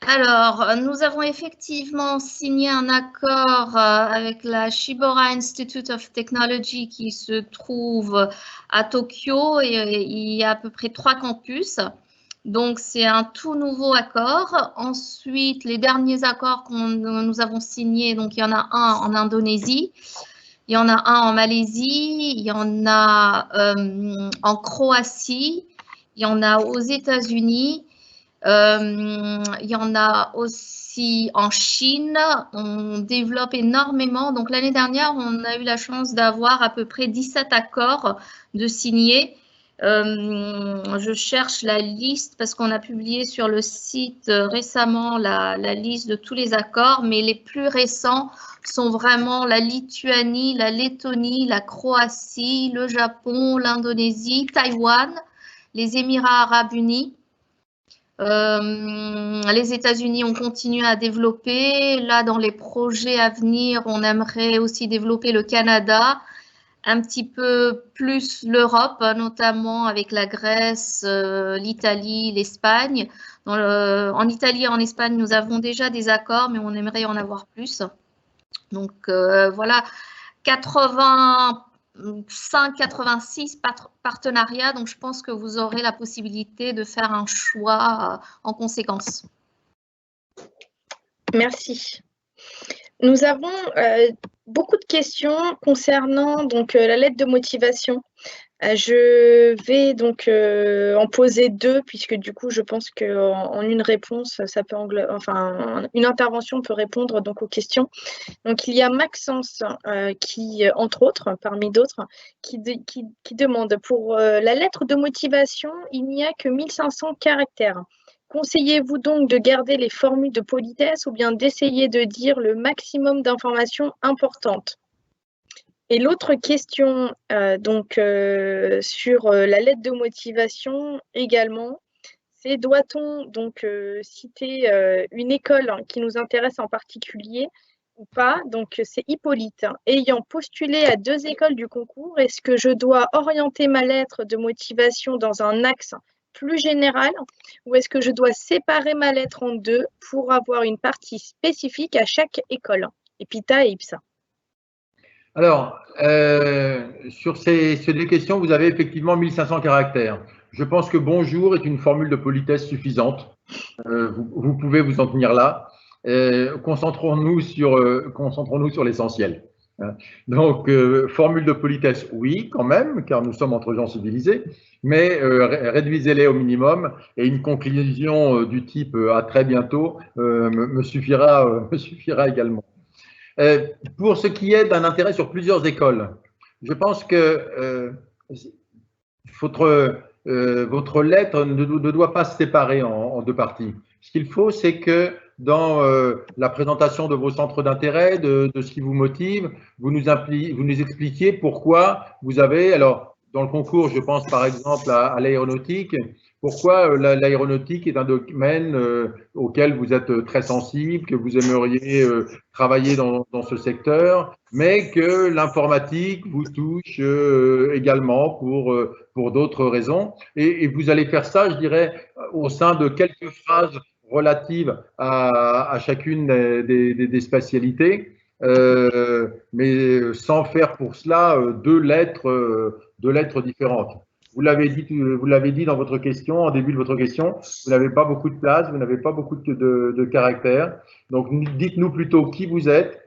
Alors, nous avons effectivement signé un accord avec la Shibora Institute of Technology qui se trouve à Tokyo, et il y a à peu près 3 campus. Donc, c'est un tout nouveau accord. Ensuite, les derniers accords que nous avons signés, donc il y en a un en Indonésie, il y en a un en Malaisie, il y en a en Croatie, il y en a aux États-Unis. Il y en a aussi en Chine. On développe énormément. Donc l'année dernière, on a eu la chance d'avoir à peu près 17 accords de signés. Je cherche la liste parce qu'on a publié sur le site récemment la liste de tous les accords, mais les plus récents sont vraiment la Lituanie, la Lettonie, la Croatie, le Japon, l'Indonésie, Taïwan, les Émirats arabes unis. Les États-Unis ont continué à développer. Là, dans les projets à venir, on aimerait aussi développer le Canada, un petit peu plus l'Europe, notamment avec la Grèce, l'Italie, l'Espagne. En Italie et en Espagne, nous avons déjà des accords, mais on aimerait en avoir plus. Donc, voilà, 85-86 partenariats, donc je pense que vous aurez la possibilité de faire un choix en conséquence. Merci. Nous avons beaucoup de questions concernant donc, la lettre de motivation. Je vais donc en poser deux, puisque du coup, je pense qu'en une réponse, ça peut une intervention peut répondre donc aux questions. Donc, il y a Maxence qui, entre autres, parmi d'autres, qui demande pour la lettre de motivation, il n'y a que 1500 caractères. Conseillez-vous donc de garder les formules de politesse ou bien d'essayer de dire le maximum d'informations importantes? Et l'autre question sur la lettre de motivation également, c'est doit-on donc citer une école qui nous intéresse en particulier ou pas? Donc c'est Hippolyte. Ayant postulé à 2 écoles du concours, est-ce que je dois orienter ma lettre de motivation dans un axe plus général ou est-ce que je dois séparer ma lettre en deux pour avoir une partie spécifique à chaque école, EPITA et IPSA? Alors, sur ces deux questions, vous avez effectivement 1500 caractères. Je pense que bonjour est une formule de politesse suffisante. Vous pouvez vous en tenir là. Concentrons-nous sur l'essentiel. Donc, formule de politesse, oui, quand même, car nous sommes entre gens civilisés, mais réduisez-les au minimum et une conclusion du type à très bientôt me suffira également. Pour ce qui est d'un intérêt sur plusieurs écoles, je pense que votre lettre ne doit pas se séparer en deux parties. Ce qu'il faut, c'est que dans la présentation de vos centres d'intérêt, de ce qui vous motive, vous nous expliquiez pourquoi vous avez, alors dans le concours, je pense par exemple à l'aéronautique, pourquoi l'aéronautique est un domaine auquel vous êtes très sensible, que vous aimeriez travailler dans ce secteur, mais que l'informatique vous touche également pour d'autres raisons. Et vous allez faire ça, je dirais, au sein de quelques phrases relatives à chacune des spécialités, mais sans faire pour cela deux lettres différentes. Vous l'avez dit dans votre question, en début de votre question, vous n'avez pas beaucoup de place, vous n'avez pas beaucoup de caractères. Donc, dites-nous plutôt qui vous êtes,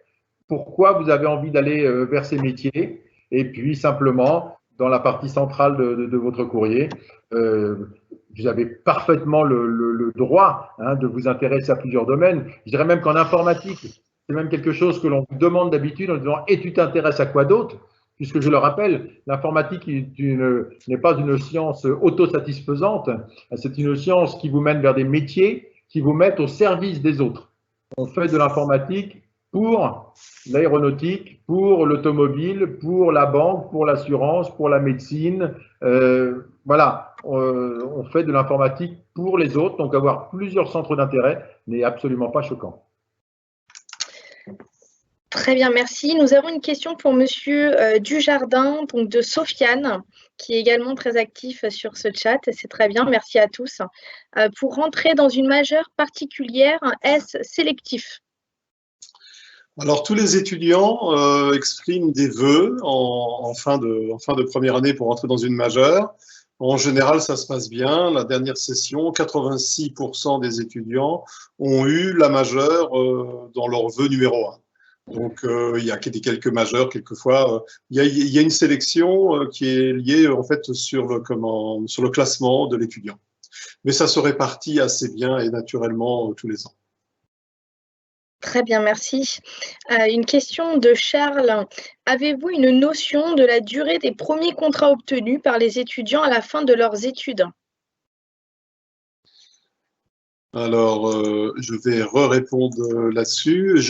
pourquoi vous avez envie d'aller vers ces métiers, et puis simplement, dans la partie centrale de votre courrier, vous avez parfaitement le droit de vous intéresser à plusieurs domaines. Je dirais même qu'en informatique, c'est même quelque chose que l'on vous demande d'habitude en disant « et tu t'intéresses à quoi d'autre ?» Puisque je le rappelle, l'informatique n'est pas une science autosatisfaisante, c'est une science qui vous mène vers des métiers qui vous mettent au service des autres. On fait de l'informatique pour l'aéronautique, pour l'automobile, pour la banque, pour l'assurance, pour la médecine. Voilà, on fait de l'informatique pour les autres, donc avoir plusieurs centres d'intérêt n'est absolument pas choquant. Très bien, merci. Nous avons une question pour Monsieur Dujardin, donc de Sofiane, qui est également très actif sur ce chat. C'est très bien, merci à tous. Pour rentrer dans une majeure particulière, est-ce sélectif? Alors, tous les étudiants expriment des vœux en fin de première année pour rentrer dans une majeure. En général, ça se passe bien. La dernière session, 86% des étudiants ont eu la majeure dans leur vœu numéro 1. Donc, il y a quelques majeurs, quelquefois. Il y a une sélection qui est liée en fait sur le classement de l'étudiant. Mais ça se répartit assez bien et naturellement tous les ans. Très bien, merci. Une question de Charles. Avez-vous une notion de la durée des premiers contrats obtenus par les étudiants à la fin de leurs études? Alors, je vais répondre là-dessus.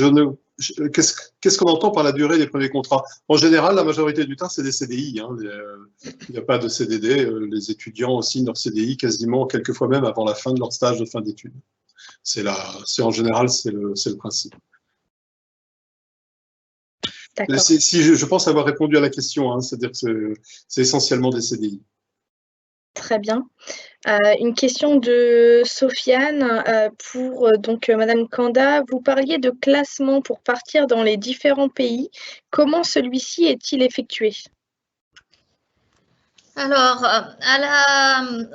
Qu'est-ce qu'on entend par la durée des premiers contrats? En général, la majorité du temps, c'est des CDI. Hein. Il n'y a pas de CDD. Les étudiants signent leur CDI quasiment, quelquefois même avant la fin de leur stage de fin d'études. En général, c'est le principe. Je pense avoir répondu à la question, hein, c'est-à-dire que c'est essentiellement des CDI. Très bien. Une question de Sofiane pour Madame Kanda. Vous parliez de classement pour partir dans les différents pays. Comment celui-ci est-il effectué? Alors,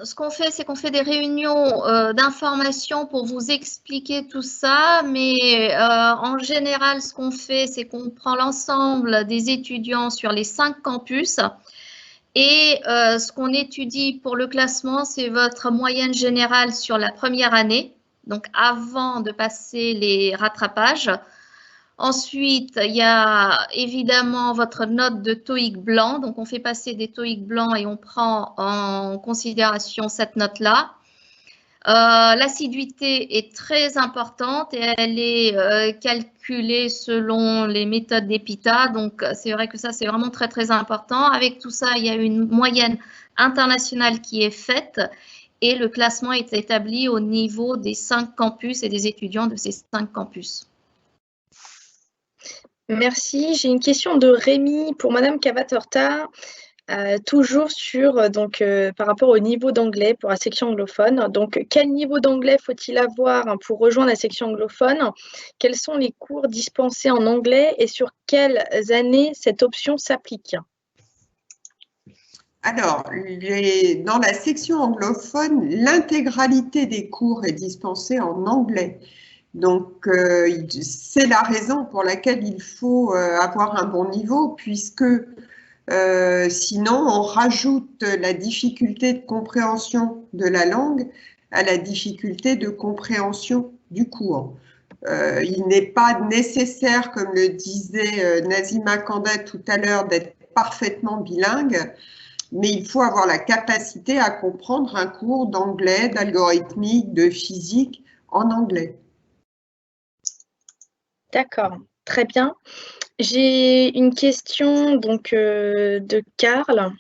ce qu'on fait, c'est qu'on fait des réunions d'information pour vous expliquer tout ça, mais en général, ce qu'on fait, c'est qu'on prend l'ensemble des étudiants sur les 5 campus Et ce qu'on étudie pour le classement, c'est votre moyenne générale sur la première année, donc avant de passer les rattrapages. Ensuite, il y a évidemment votre note de TOEIC blanc. Donc, on fait passer des TOEIC blancs et on prend en considération cette note-là. L'assiduité est très importante et elle est calculée selon les méthodes d'EPITA. Donc, c'est vrai que ça, c'est vraiment très, très important. Avec tout ça, il y a une moyenne internationale qui est faite et le classement est établi au niveau des 5 campus et des étudiants de ces 5 campus. Merci. J'ai une question de Rémi pour Madame Cavatorta, toujours sur, par rapport au niveau d'anglais pour la section anglophone. Donc, quel niveau d'anglais faut-il avoir pour rejoindre la section anglophone? Quels sont les cours dispensés en anglais et sur quelles années cette option s'applique? Alors, dans la section anglophone, l'intégralité des cours est dispensée en anglais. Donc, c'est la raison pour laquelle il faut avoir un bon niveau, puisque sinon, on rajoute la difficulté de compréhension de la langue à la difficulté de compréhension du cours. Il n'est pas nécessaire, comme le disait Nazima Kanda tout à l'heure, d'être parfaitement bilingue, mais il faut avoir la capacité à comprendre un cours d'anglais, d'algorithmique, de physique en anglais. D'accord, très bien. J'ai une question de Karl.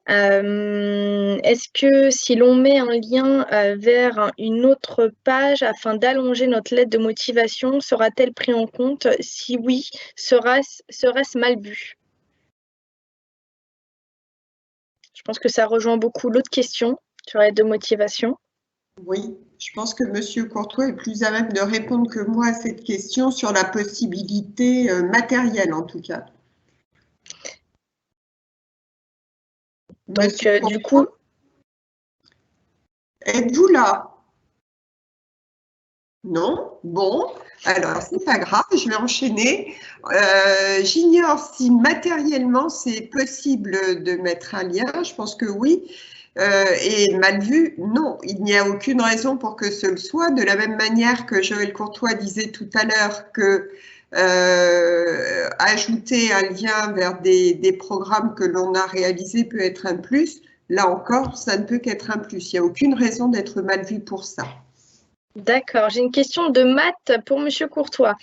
Est-ce que si l'on met un lien vers une autre page afin d'allonger notre lettre de motivation, sera-t-elle pris en compte? Si oui, serait-ce mal vu? Je pense que ça rejoint beaucoup l'autre question sur la lettre de motivation. Oui, je pense que M. Courtois est plus à même de répondre que moi à cette question sur la possibilité matérielle, en tout cas. Donc, du coup… Êtes-vous là? Non? Bon, alors c'est pas grave, je vais enchaîner. J'ignore si matériellement c'est possible de mettre un lien, je pense que oui. Et mal vu, non, il n'y a aucune raison pour que ce le soit, de la même manière que Joël Courtois disait tout à l'heure que ajouter un lien vers des programmes que l'on a réalisés peut être un plus. Là encore, ça ne peut qu'être un plus. Il n'y a aucune raison d'être mal vu pour ça. D'accord, j'ai une question de Matt pour M. Courtois.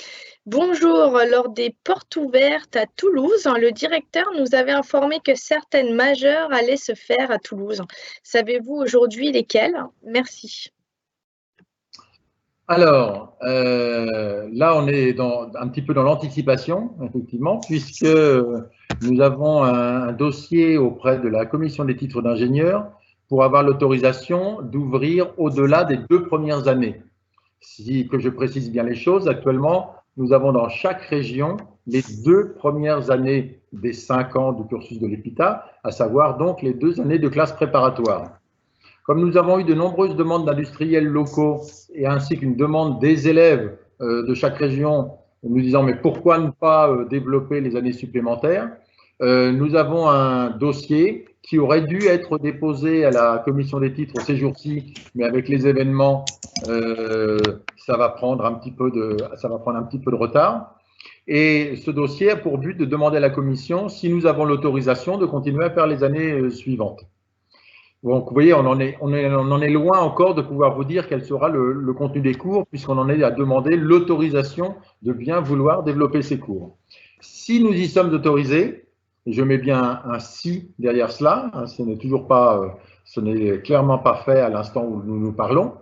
Bonjour, lors des portes ouvertes à Toulouse, le directeur nous avait informé que certaines majeures allaient se faire à Toulouse. Savez-vous aujourd'hui lesquelles? Merci. Alors, là, on est un petit peu dans l'anticipation, effectivement, puisque nous avons un dossier auprès de la commission des titres d'ingénieur pour avoir l'autorisation d'ouvrir au-delà des 2 premières années. Que je précise bien les choses, actuellement, nous avons dans chaque région les 2 premières années des 5 ans du cursus de l'EPITA, à savoir donc les 2 années de classe préparatoire. Comme nous avons eu de nombreuses demandes d'industriels locaux et ainsi qu'une demande des élèves de chaque région nous disant mais pourquoi ne pas développer les années supplémentaires, nous avons un dossier qui aurait dû être déposé à la commission des titres ces jours-ci, mais avec les événements, ça va prendre un petit peu de retard. Et ce dossier a pour but de demander à la commission si nous avons l'autorisation de continuer à faire les années suivantes. Donc, vous voyez, on en est loin encore de pouvoir vous dire quel sera le contenu des cours, puisqu'on en est à demander l'autorisation de bien vouloir développer ces cours. Si nous y sommes autorisés, et je mets bien un « si » derrière cela, hein, ce n'est clairement pas fait à l'instant où nous nous parlons,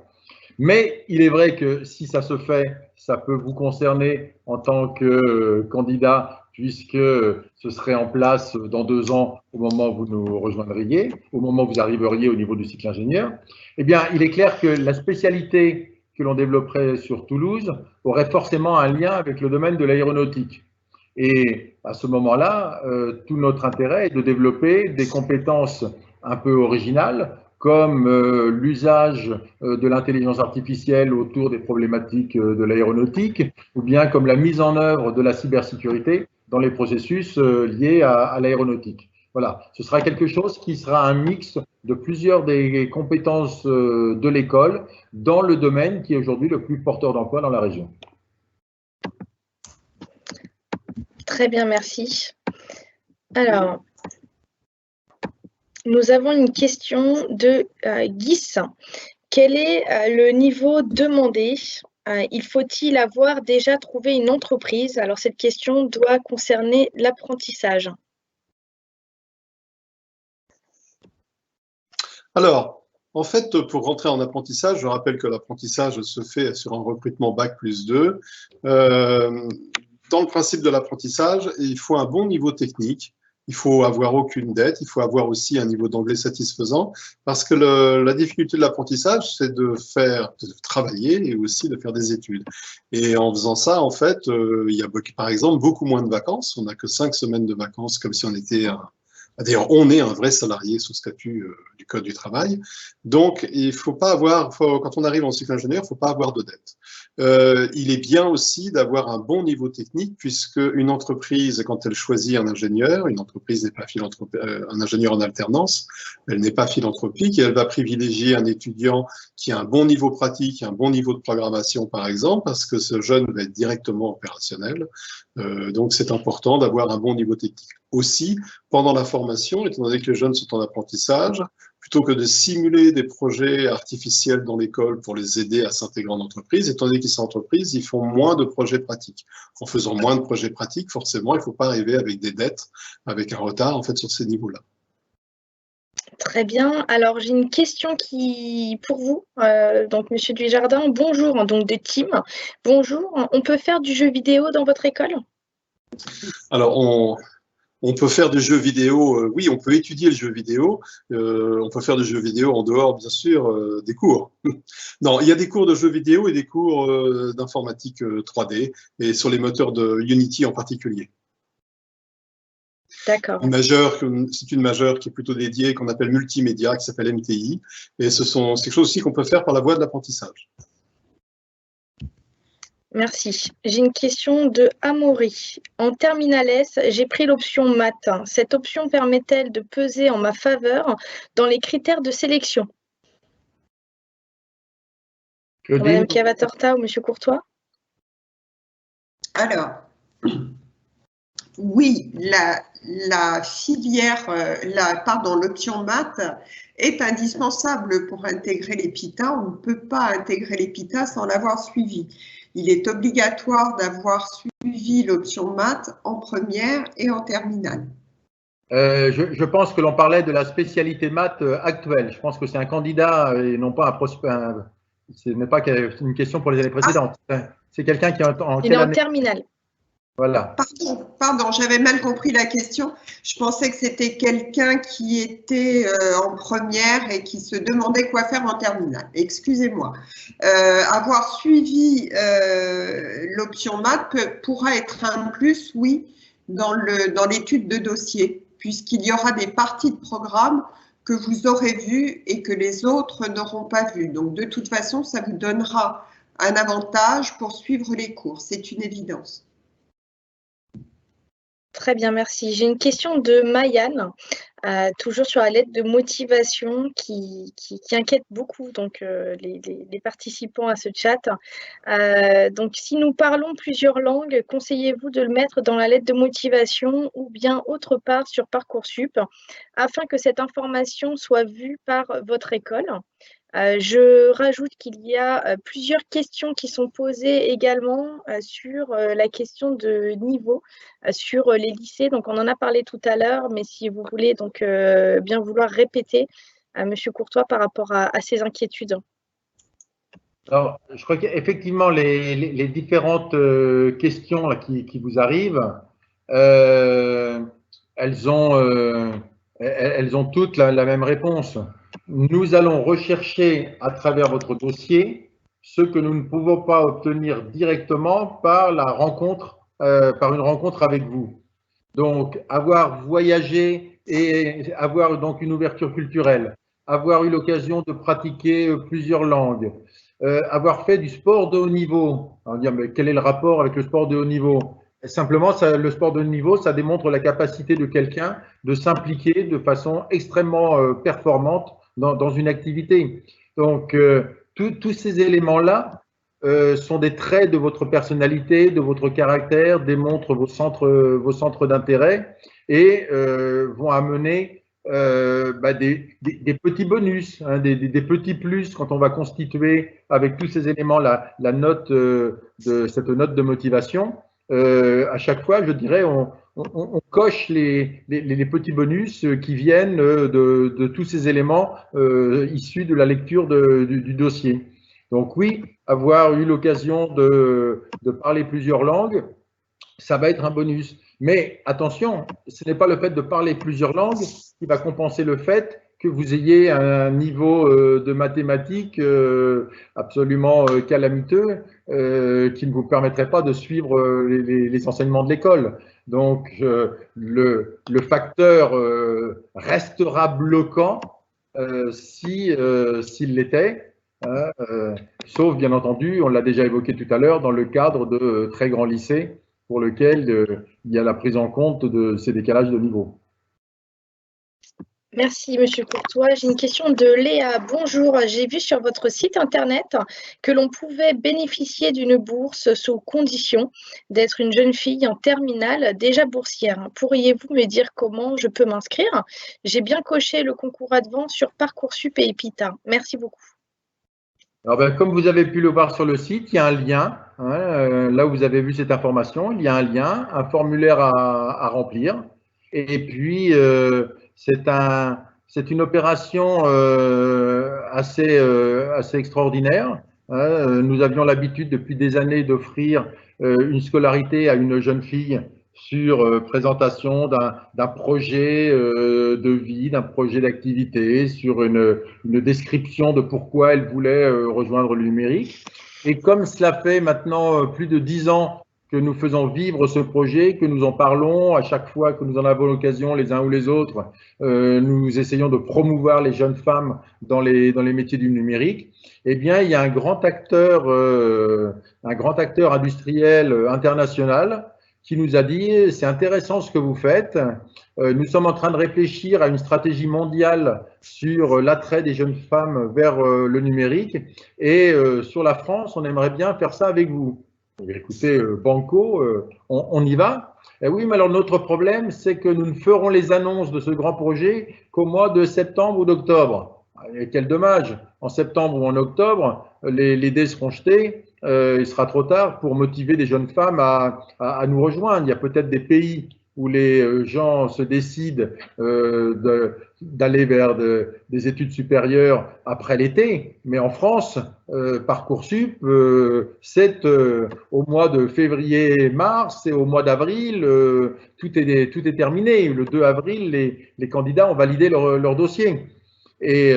mais il est vrai que si ça se fait, ça peut vous concerner en tant que candidat, puisque ce serait en place dans 2 ans au moment où vous nous rejoindriez, au moment où vous arriveriez au niveau du cycle ingénieur. Eh bien, il est clair que la spécialité que l'on développerait sur Toulouse aurait forcément un lien avec le domaine de l'aéronautique. Et à ce moment-là, tout notre intérêt est de développer des compétences un peu originales, comme l'usage de l'intelligence artificielle autour des problématiques de l'aéronautique, ou bien comme la mise en œuvre de la cybersécurité dans les processus liés à l'aéronautique. Voilà, ce sera quelque chose qui sera un mix de plusieurs des compétences de l'école dans le domaine qui est aujourd'hui le plus porteur d'emploi dans la région. Très bien, merci. Alors, nous avons une question de Guy. Quel est le niveau demandé? Il faut-il avoir déjà trouvé une entreprise? Alors, cette question doit concerner l'apprentissage. Alors, en fait, pour rentrer en apprentissage, je rappelle que l'apprentissage se fait sur un recrutement Bac+2. Dans le principe de l'apprentissage, il faut un bon niveau technique, il faut avoir aucune dette, il faut avoir aussi un niveau d'anglais satisfaisant, parce que la difficulté de l'apprentissage, c'est de travailler et aussi de faire des études. Et en faisant ça, en fait, il y a par exemple beaucoup moins de vacances. On n'a que 5 semaines de vacances, comme si on était d'ailleurs, on est un vrai salarié sous statut du Code du travail. Donc, il faut pas avoir, quand on arrive en cycle ingénieur, il ne faut pas avoir de dette. Il est bien aussi d'avoir un bon niveau technique, puisque une entreprise, quand elle choisit un ingénieur, une entreprise n'est pas un ingénieur en alternance, elle n'est pas philanthropique et elle va privilégier un étudiant qui a un bon niveau pratique, un bon niveau de programmation, par exemple, parce que ce jeune va être directement opérationnel. Donc, c'est important d'avoir un bon niveau technique. Aussi, pendant la formation, étant donné que les jeunes sont en apprentissage, plutôt que de simuler des projets artificiels dans l'école pour les aider à s'intégrer en entreprise, étant donné qu'ils sont en entreprise, ils font moins de projets pratiques. En faisant moins de projets pratiques, forcément, il ne faut pas arriver avec des dettes, avec un retard en fait sur ces niveaux-là. Très bien. Alors, j'ai une question pour vous. Donc, Monsieur Dujardin, bonjour, donc de Tim. Bonjour, on peut faire du jeu vidéo dans votre école? Alors, on peut faire du jeu vidéo, oui, on peut étudier le jeu vidéo, on peut faire du jeu vidéo en dehors, bien sûr, des cours. Non, il y a des cours de jeux vidéo et des cours d'informatique 3D, et sur les moteurs de Unity en particulier. D'accord. C'est une majeure qui est plutôt dédiée, qu'on appelle multimédia, qui s'appelle MTI, et c'est quelque chose aussi qu'on peut faire par la voie de l'apprentissage. Merci. J'ai une question de Amaury. En terminale S, j'ai pris l'option maths. Cette option permet-elle de peser en ma faveur dans les critères de sélection? Madame Cavatorta ou Monsieur Courtois? Alors, oui, la filière, l'option maths est indispensable pour intégrer l'EPITA. On ne peut pas intégrer l'EPITA sans l'avoir suivi. Il est obligatoire d'avoir suivi l'option maths en première et en terminale. Je pense que l'on parlait de la spécialité maths actuelle. Je pense que c'est un candidat et non pas un prospect. Ce n'est pas une question pour les années précédentes. C'est quelqu'un qui est en quelle année? Terminale. Voilà. Pardon, j'avais mal compris la question. Je pensais que c'était quelqu'un qui était en première et qui se demandait quoi faire en terminale. Excusez-moi. Avoir suivi l'option maths pourra être un plus, oui, dans l'étude de dossier, puisqu'il y aura des parties de programme que vous aurez vues et que les autres n'auront pas vues. Donc, de toute façon, ça vous donnera un avantage pour suivre les cours. C'est une évidence. Très bien, merci. J'ai une question de Maïane, toujours sur la lettre de motivation qui inquiète beaucoup donc, les participants à ce chat. Donc, si nous parlons plusieurs langues, conseillez-vous de le mettre dans la lettre de motivation ou bien autre part sur Parcoursup afin que cette information soit vue par votre école? Je rajoute qu'il y a plusieurs questions qui sont posées également sur la question de niveau sur les lycées. Donc, on en a parlé tout à l'heure, mais si vous voulez donc bien vouloir répéter, Monsieur Courtois, par rapport à ces inquiétudes. Alors, je crois qu'effectivement, les différentes questions là, qui vous arrivent, elles ont toutes la même réponse. Nous allons rechercher à travers votre dossier ce que nous ne pouvons pas obtenir directement par la rencontre, par une rencontre avec vous. Donc, avoir voyagé et avoir donc une ouverture culturelle, avoir eu l'occasion de pratiquer plusieurs langues, avoir fait du sport de haut niveau. On va dire, mais quel est le rapport avec le sport de haut niveau? Simplement, le sport de haut niveau, ça démontre la capacité de quelqu'un de s'impliquer de façon extrêmement performante dans une activité. Donc, tous ces éléments-là sont des traits de votre personnalité, de votre caractère, démontrent vos centres d'intérêt et vont amener des petits bonus, hein, des petits plus quand on va constituer avec tous ces éléments la note cette note de motivation. À chaque fois, je dirais, on coche les petits bonus qui viennent de tous ces éléments issus de la lecture du dossier. Donc oui, avoir eu l'occasion de parler plusieurs langues, ça va être un bonus. Mais attention, ce n'est pas le fait de parler plusieurs langues qui va compenser le fait que vous ayez un niveau de mathématiques absolument calamiteux qui ne vous permettrait pas de suivre les enseignements de l'école. Donc, le facteur restera bloquant s'il l'était, sauf bien entendu, on l'a déjà évoqué tout à l'heure, dans le cadre de très grands lycées pour lequel il y a la prise en compte de ces décalages de niveau. Merci, Monsieur Courtois. J'ai une question de Léa. Bonjour, j'ai vu sur votre site internet que l'on pouvait bénéficier d'une bourse sous condition d'être une jeune fille en terminale déjà boursière. Pourriez-vous me dire comment je peux m'inscrire? J'ai bien coché le concours Advance sur Parcoursup et EPITA. Merci beaucoup. Alors comme vous avez pu le voir sur le site, il y a un lien. Hein, là où vous avez vu cette information, il y a un lien, un formulaire à remplir. Et puis, c'est une opération assez extraordinaire. Hein. Nous avions l'habitude depuis des années d'offrir une scolarité à une jeune fille sur présentation d'un projet de vie, d'un projet d'activité, sur une description de pourquoi elle voulait rejoindre le numérique. Et comme cela fait maintenant plus de 10 ans que nous faisons vivre ce projet, que nous en parlons à chaque fois que nous en avons l'occasion, les uns ou les autres, nous essayons de promouvoir les jeunes femmes dans les métiers du numérique. Eh bien, il y a un grand acteur industriel international qui nous a dit « c'est intéressant ce que vous faites, nous sommes en train de réfléchir à une stratégie mondiale sur l'attrait des jeunes femmes vers le numérique et sur la France, on aimerait bien faire ça avec vous. » Écoutez, banco, on y va. Et oui, mais alors notre problème, c'est que nous ne ferons les annonces de ce grand projet qu'au mois de septembre ou d'octobre. Quel dommage, en septembre ou en octobre, les dés seront jetés, il sera trop tard pour motiver des jeunes femmes à nous rejoindre. Il y a peut-être des pays où les gens se décident d'aller vers des études supérieures après l'été, mais en France, Parcoursup, c'est au mois de février-mars et au mois d'avril, tout est terminé. Le 2 avril, les candidats ont validé leur dossier. Et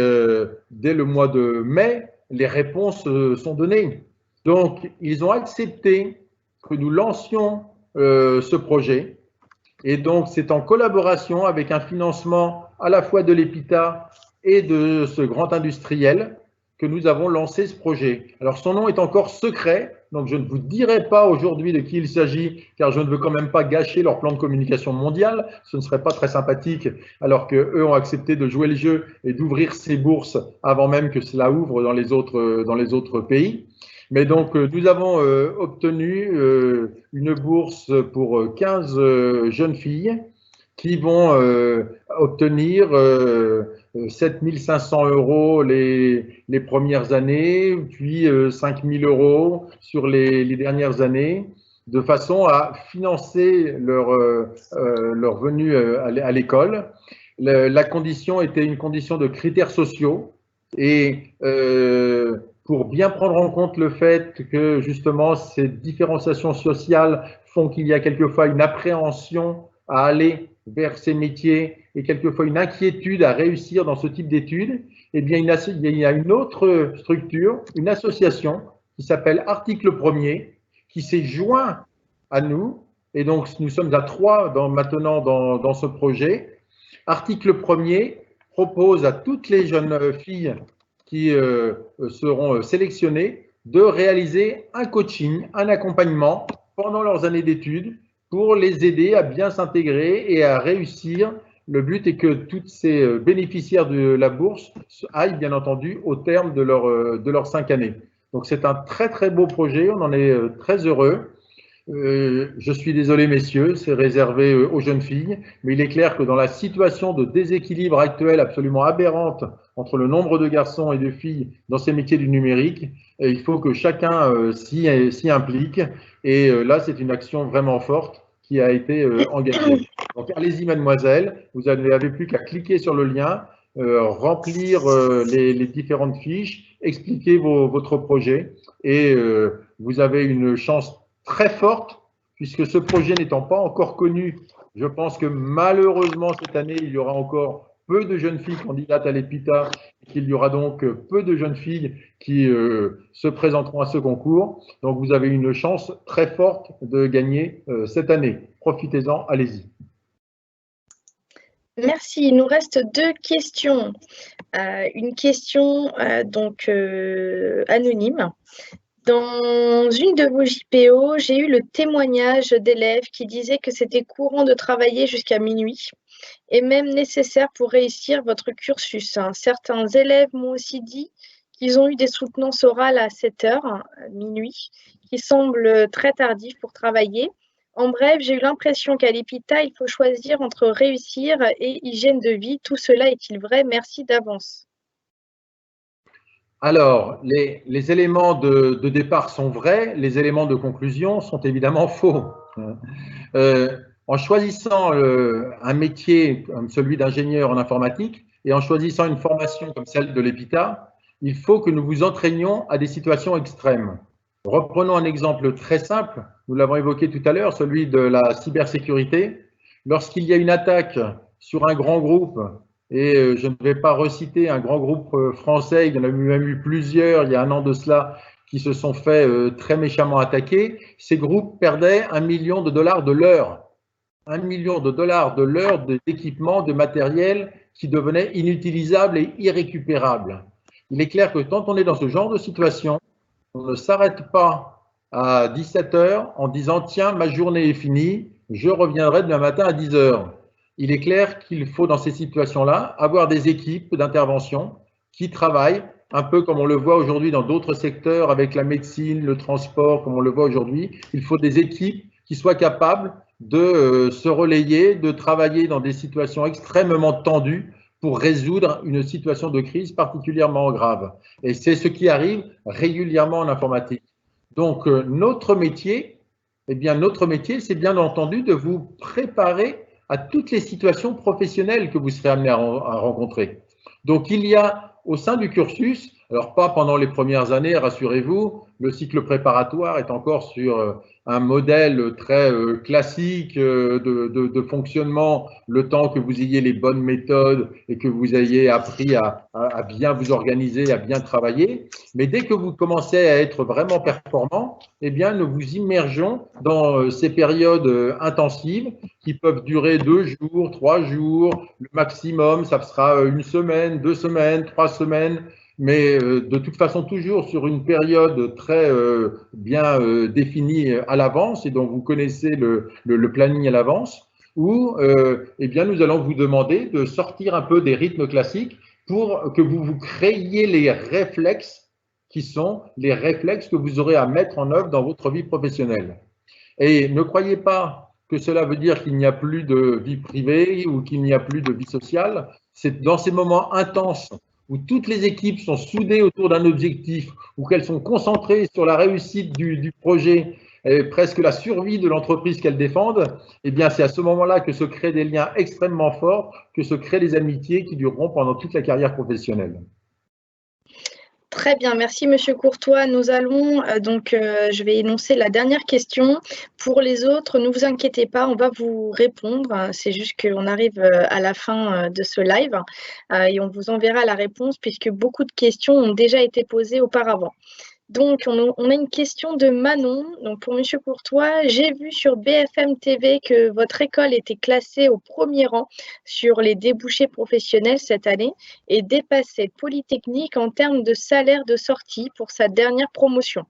dès le mois de mai, les réponses sont données. Donc, ils ont accepté que nous lancions ce projet. Et donc, c'est en collaboration avec un financement à la fois de l'EPITA et de ce grand industriel que nous avons lancé ce projet. Alors, son nom est encore secret, donc je ne vous dirai pas aujourd'hui de qui il s'agit, car je ne veux quand même pas gâcher leur plan de communication mondial, ce ne serait pas très sympathique, alors qu'eux ont accepté de jouer le jeu et d'ouvrir ces bourses avant même que cela ouvre dans les autres pays. Mais donc, nous avons obtenu une bourse pour 15 jeunes filles qui vont obtenir 7 500 € les premières années, puis 5 000 € sur les dernières années, de façon à financer leur venue à l'école. La condition était une condition de critères sociaux et pour bien prendre en compte le fait que justement ces différenciations sociales font qu'il y a quelquefois une appréhension à aller vers ces métiers et quelquefois une inquiétude à réussir dans ce type d'études, eh bien il y a une autre structure, une association qui s'appelle Article 1er, qui s'est joint à nous, et donc nous sommes à 3 maintenant dans ce projet. Article 1er propose à toutes les jeunes filles qui seront sélectionnées de réaliser un coaching, un accompagnement pendant leurs années d'études pour les aider à bien s'intégrer et à réussir. Le but est que tous ces bénéficiaires de la bourse aillent bien entendu au terme de leurs 5 années. Donc c'est un très très beau projet, on en est très heureux. Je suis désolé messieurs, c'est réservé aux jeunes filles, mais il est clair que dans la situation de déséquilibre actuelle absolument aberrante entre le nombre de garçons et de filles dans ces métiers du numérique, il faut que chacun s'y implique. Et là, c'est une action vraiment forte qui a été engagée. Donc allez-y mademoiselle, vous n'avez plus qu'à cliquer sur le lien, remplir les différentes fiches, expliquer votre projet et vous avez une chance très forte, puisque ce projet n'étant pas encore connu, je pense que malheureusement cette année, il y aura encore peu de jeunes filles candidates à l'EPITA, et qu'il y aura donc peu de jeunes filles qui se présenteront à ce concours. Donc vous avez une chance très forte de gagner cette année. Profitez-en, allez-y. Merci. Il nous reste 2 questions. Une question anonyme. Dans une de vos JPO, j'ai eu le témoignage d'élèves qui disaient que c'était courant de travailler jusqu'à minuit et même nécessaire pour réussir votre cursus. Certains élèves m'ont aussi dit qu'ils ont eu des soutenances orales à 7 heures, minuit, qui semblent très tardifs pour travailler. En bref, j'ai eu l'impression qu'à l'EPITA, il faut choisir entre réussir et hygiène de vie. Tout cela est-il vrai? Merci d'avance. Alors, les éléments de départ sont vrais, les éléments de conclusion sont évidemment faux. En choisissant un métier comme celui d'ingénieur en informatique et en choisissant une formation comme celle de l'EPITA, il faut que nous vous entraînions à des situations extrêmes. Reprenons un exemple très simple, nous l'avons évoqué tout à l'heure, celui de la cybersécurité. Lorsqu'il y a une attaque sur un grand groupe, et je ne vais pas reciter un grand groupe français, il y en a même eu plusieurs il y a 1 an de cela, qui se sont fait très méchamment attaquer, ces groupes perdaient $1 million de l'heure. $1 million de l'heure d'équipement, de matériel qui devenait inutilisable et irrécupérable. Il est clair que quand on est dans ce genre de situation, on ne s'arrête pas à 17 h en disant « Tiens, ma journée est finie, je reviendrai demain matin à 10 h ». Il est clair qu'il faut, dans ces situations-là, avoir des équipes d'intervention qui travaillent, un peu comme on le voit aujourd'hui dans d'autres secteurs, avec la médecine, le transport, comme on le voit aujourd'hui. Il faut des équipes qui soient capables de se relayer, de travailler dans des situations extrêmement tendues pour résoudre une situation de crise particulièrement grave. Et c'est ce qui arrive régulièrement en informatique. Donc, notre métier, c'est bien entendu de vous préparer à toutes les situations professionnelles que vous serez amené à rencontrer. Donc, il y a au sein du cursus, alors pas pendant les premières années, rassurez-vous, le cycle préparatoire est encore sur un modèle très classique de fonctionnement, le temps que vous ayez les bonnes méthodes et que vous ayez appris à bien vous organiser, à bien travailler. Mais dès que vous commencez à être vraiment performant, eh bien, nous vous immergeons dans ces périodes intensives qui peuvent durer 2 jours, 3 jours, le maximum, ça sera 1 semaine, 2 semaines, 3 semaines, mais de toute façon toujours sur une période très bien définie à l'avance et dont vous connaissez le planning à l'avance, où eh bien, nous allons vous demander de sortir un peu des rythmes classiques pour que vous créiez les réflexes qui sont les réflexes que vous aurez à mettre en œuvre dans votre vie professionnelle. Et ne croyez pas que cela veut dire qu'il n'y a plus de vie privée ou qu'il n'y a plus de vie sociale. C'est dans ces moments intenses où toutes les équipes sont soudées autour d'un objectif, où qu'elles sont concentrées sur la réussite du projet et presque la survie de l'entreprise qu'elles défendent, eh bien c'est à ce moment-là que se créent des liens extrêmement forts, que se créent des amitiés qui dureront pendant toute la carrière professionnelle. Très bien, merci Monsieur Courtois. Nous allons je vais énoncer la dernière question. Pour les autres, ne vous inquiétez pas, on va vous répondre. C'est juste qu'on arrive à la fin de ce live et on vous enverra la réponse puisque beaucoup de questions ont déjà été posées auparavant. Donc, on a une question de Manon. Donc, pour Monsieur Courtois, j'ai vu sur BFM TV que votre école était classée au premier rang sur les débouchés professionnels cette année et dépassait Polytechnique en termes de salaire de sortie pour sa dernière promotion.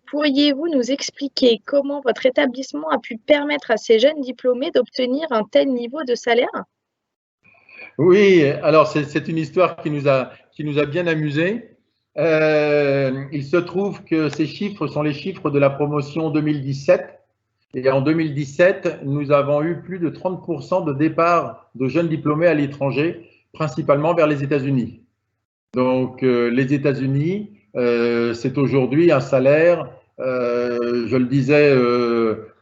Pourriez-vous nous expliquer comment votre établissement a pu permettre à ces jeunes diplômés d'obtenir un tel niveau de salaire? Oui, alors c'est une histoire qui nous a bien amusés. Il se trouve que ces chiffres sont les chiffres de la promotion 2017. Et en 2017, nous avons eu plus de 30% de départ de jeunes diplômés à l'étranger, principalement vers les États-Unis. Donc, les États-Unis, c'est aujourd'hui un salaire, je le disais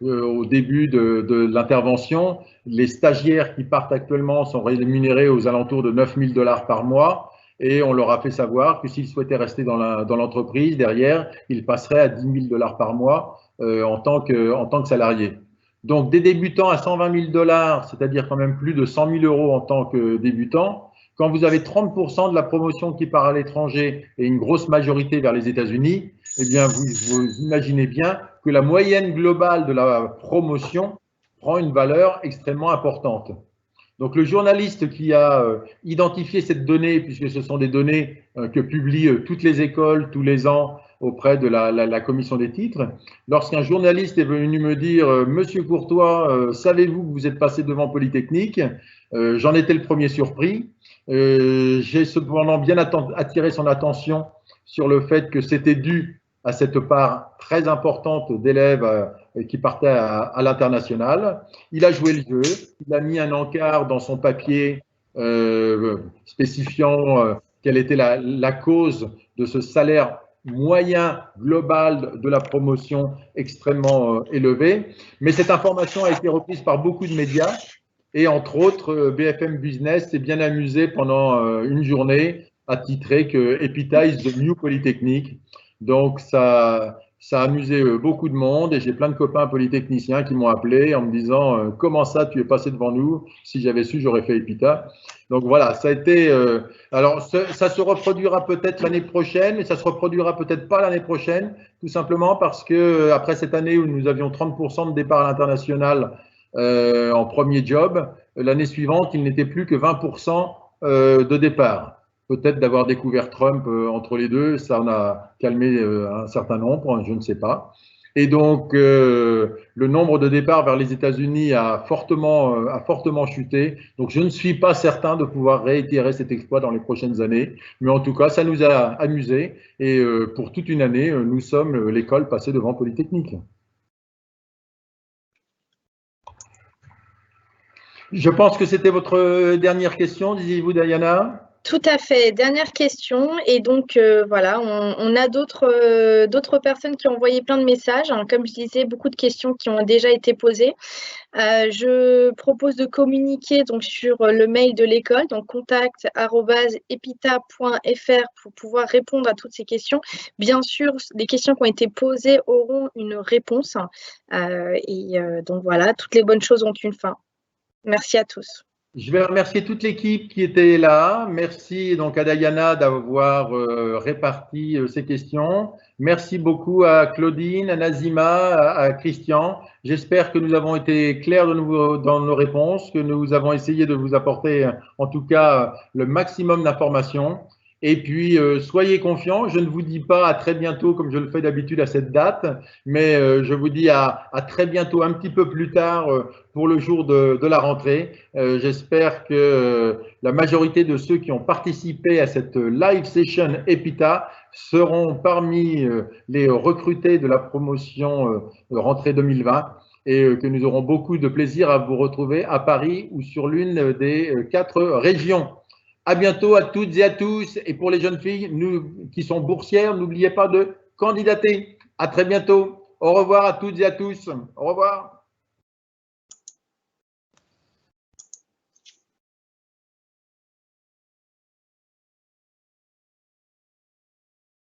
au début de l'intervention, les stagiaires qui partent actuellement sont rémunérés aux alentours de 9 000 $ par mois. Et on leur a fait savoir que s'ils souhaitaient rester dans l'entreprise, derrière, ils passeraient à 10 000 $ par mois en tant que salariés. Donc, des débutants à 120 000 $, c'est-à-dire quand même plus de 100 000 € en tant que débutants, quand vous avez 30% de la promotion qui part à l'étranger et une grosse majorité vers les États-Unis, eh bien, vous imaginez bien que la moyenne globale de la promotion prend une valeur extrêmement importante. Donc, le journaliste qui a identifié cette donnée, puisque ce sont des données que publient toutes les écoles tous les ans auprès de la commission des titres, lorsqu'un journaliste est venu me dire « Monsieur Courtois, savez-vous que vous êtes passé devant Polytechnique ?» J'en étais le premier surpris. J'ai cependant bien attiré son attention sur le fait que c'était dû à cette part très importante d'élèves qui partaient à l'international. Il a joué le jeu, il a mis un encart dans son papier spécifiant quelle était la cause de ce salaire moyen global de la promotion extrêmement élevé. Mais cette information a été reprise par beaucoup de médias et entre autres, BFM Business s'est bien amusé pendant une journée à titrer que EPITA is the new Polytechnique. Donc, ça a amusé beaucoup de monde et j'ai plein de copains polytechniciens qui m'ont appelé en me disant « Comment ça, tu es passé devant nous? Si j'avais su, j'aurais fait EPITA. » Donc voilà, ça a été… alors, ça se reproduira peut-être l'année prochaine, mais ça se reproduira peut-être pas l'année prochaine, tout simplement parce que après cette année où nous avions 30% de départ à l'international en premier job, l'année suivante, il n'était plus que 20% de départ. Peut-être d'avoir découvert Trump entre les deux, ça en a calmé un certain nombre, je ne sais pas. Et donc, le nombre de départs vers les États-Unis a fortement chuté. Donc, je ne suis pas certain de pouvoir réitérer cet exploit dans les prochaines années. Mais en tout cas, ça nous a amusés. Et pour toute une année, nous sommes l'école passée devant Polytechnique. Je pense que c'était votre dernière question, disiez-vous, Diana? Tout à fait. Dernière question. Et donc, voilà, on a d'autres personnes qui ont envoyé plein de messages. Hein. Comme je disais, beaucoup de questions qui ont déjà été posées. Je propose de communiquer donc, sur le mail de l'école, donc contact@epita.fr pour pouvoir répondre à toutes ces questions. Bien sûr, les questions qui ont été posées auront une réponse. Donc, voilà, toutes les bonnes choses ont une fin. Merci à tous. Je vais remercier toute l'équipe qui était là. Merci donc à Diana d'avoir réparti ces questions. Merci beaucoup à Claudine, à Nazima, à Christian. J'espère que nous avons été clairs dans nos réponses, que nous avons essayé de vous apporter en tout cas le maximum d'informations. Et puis, soyez confiants. Je ne vous dis pas à très bientôt comme je le fais d'habitude à cette date, mais je vous dis à très bientôt, un petit peu plus tard, pour le jour de la rentrée. J'espère que la majorité de ceux qui ont participé à cette live session EPITA seront parmi les recrutés de la promotion rentrée 2020 et que nous aurons beaucoup de plaisir à vous retrouver à Paris ou sur l'une des 4 régions. À bientôt à toutes et à tous. Et pour les jeunes filles qui sont boursières, n'oubliez pas de candidater. À très bientôt. Au revoir à toutes et à tous. Au revoir.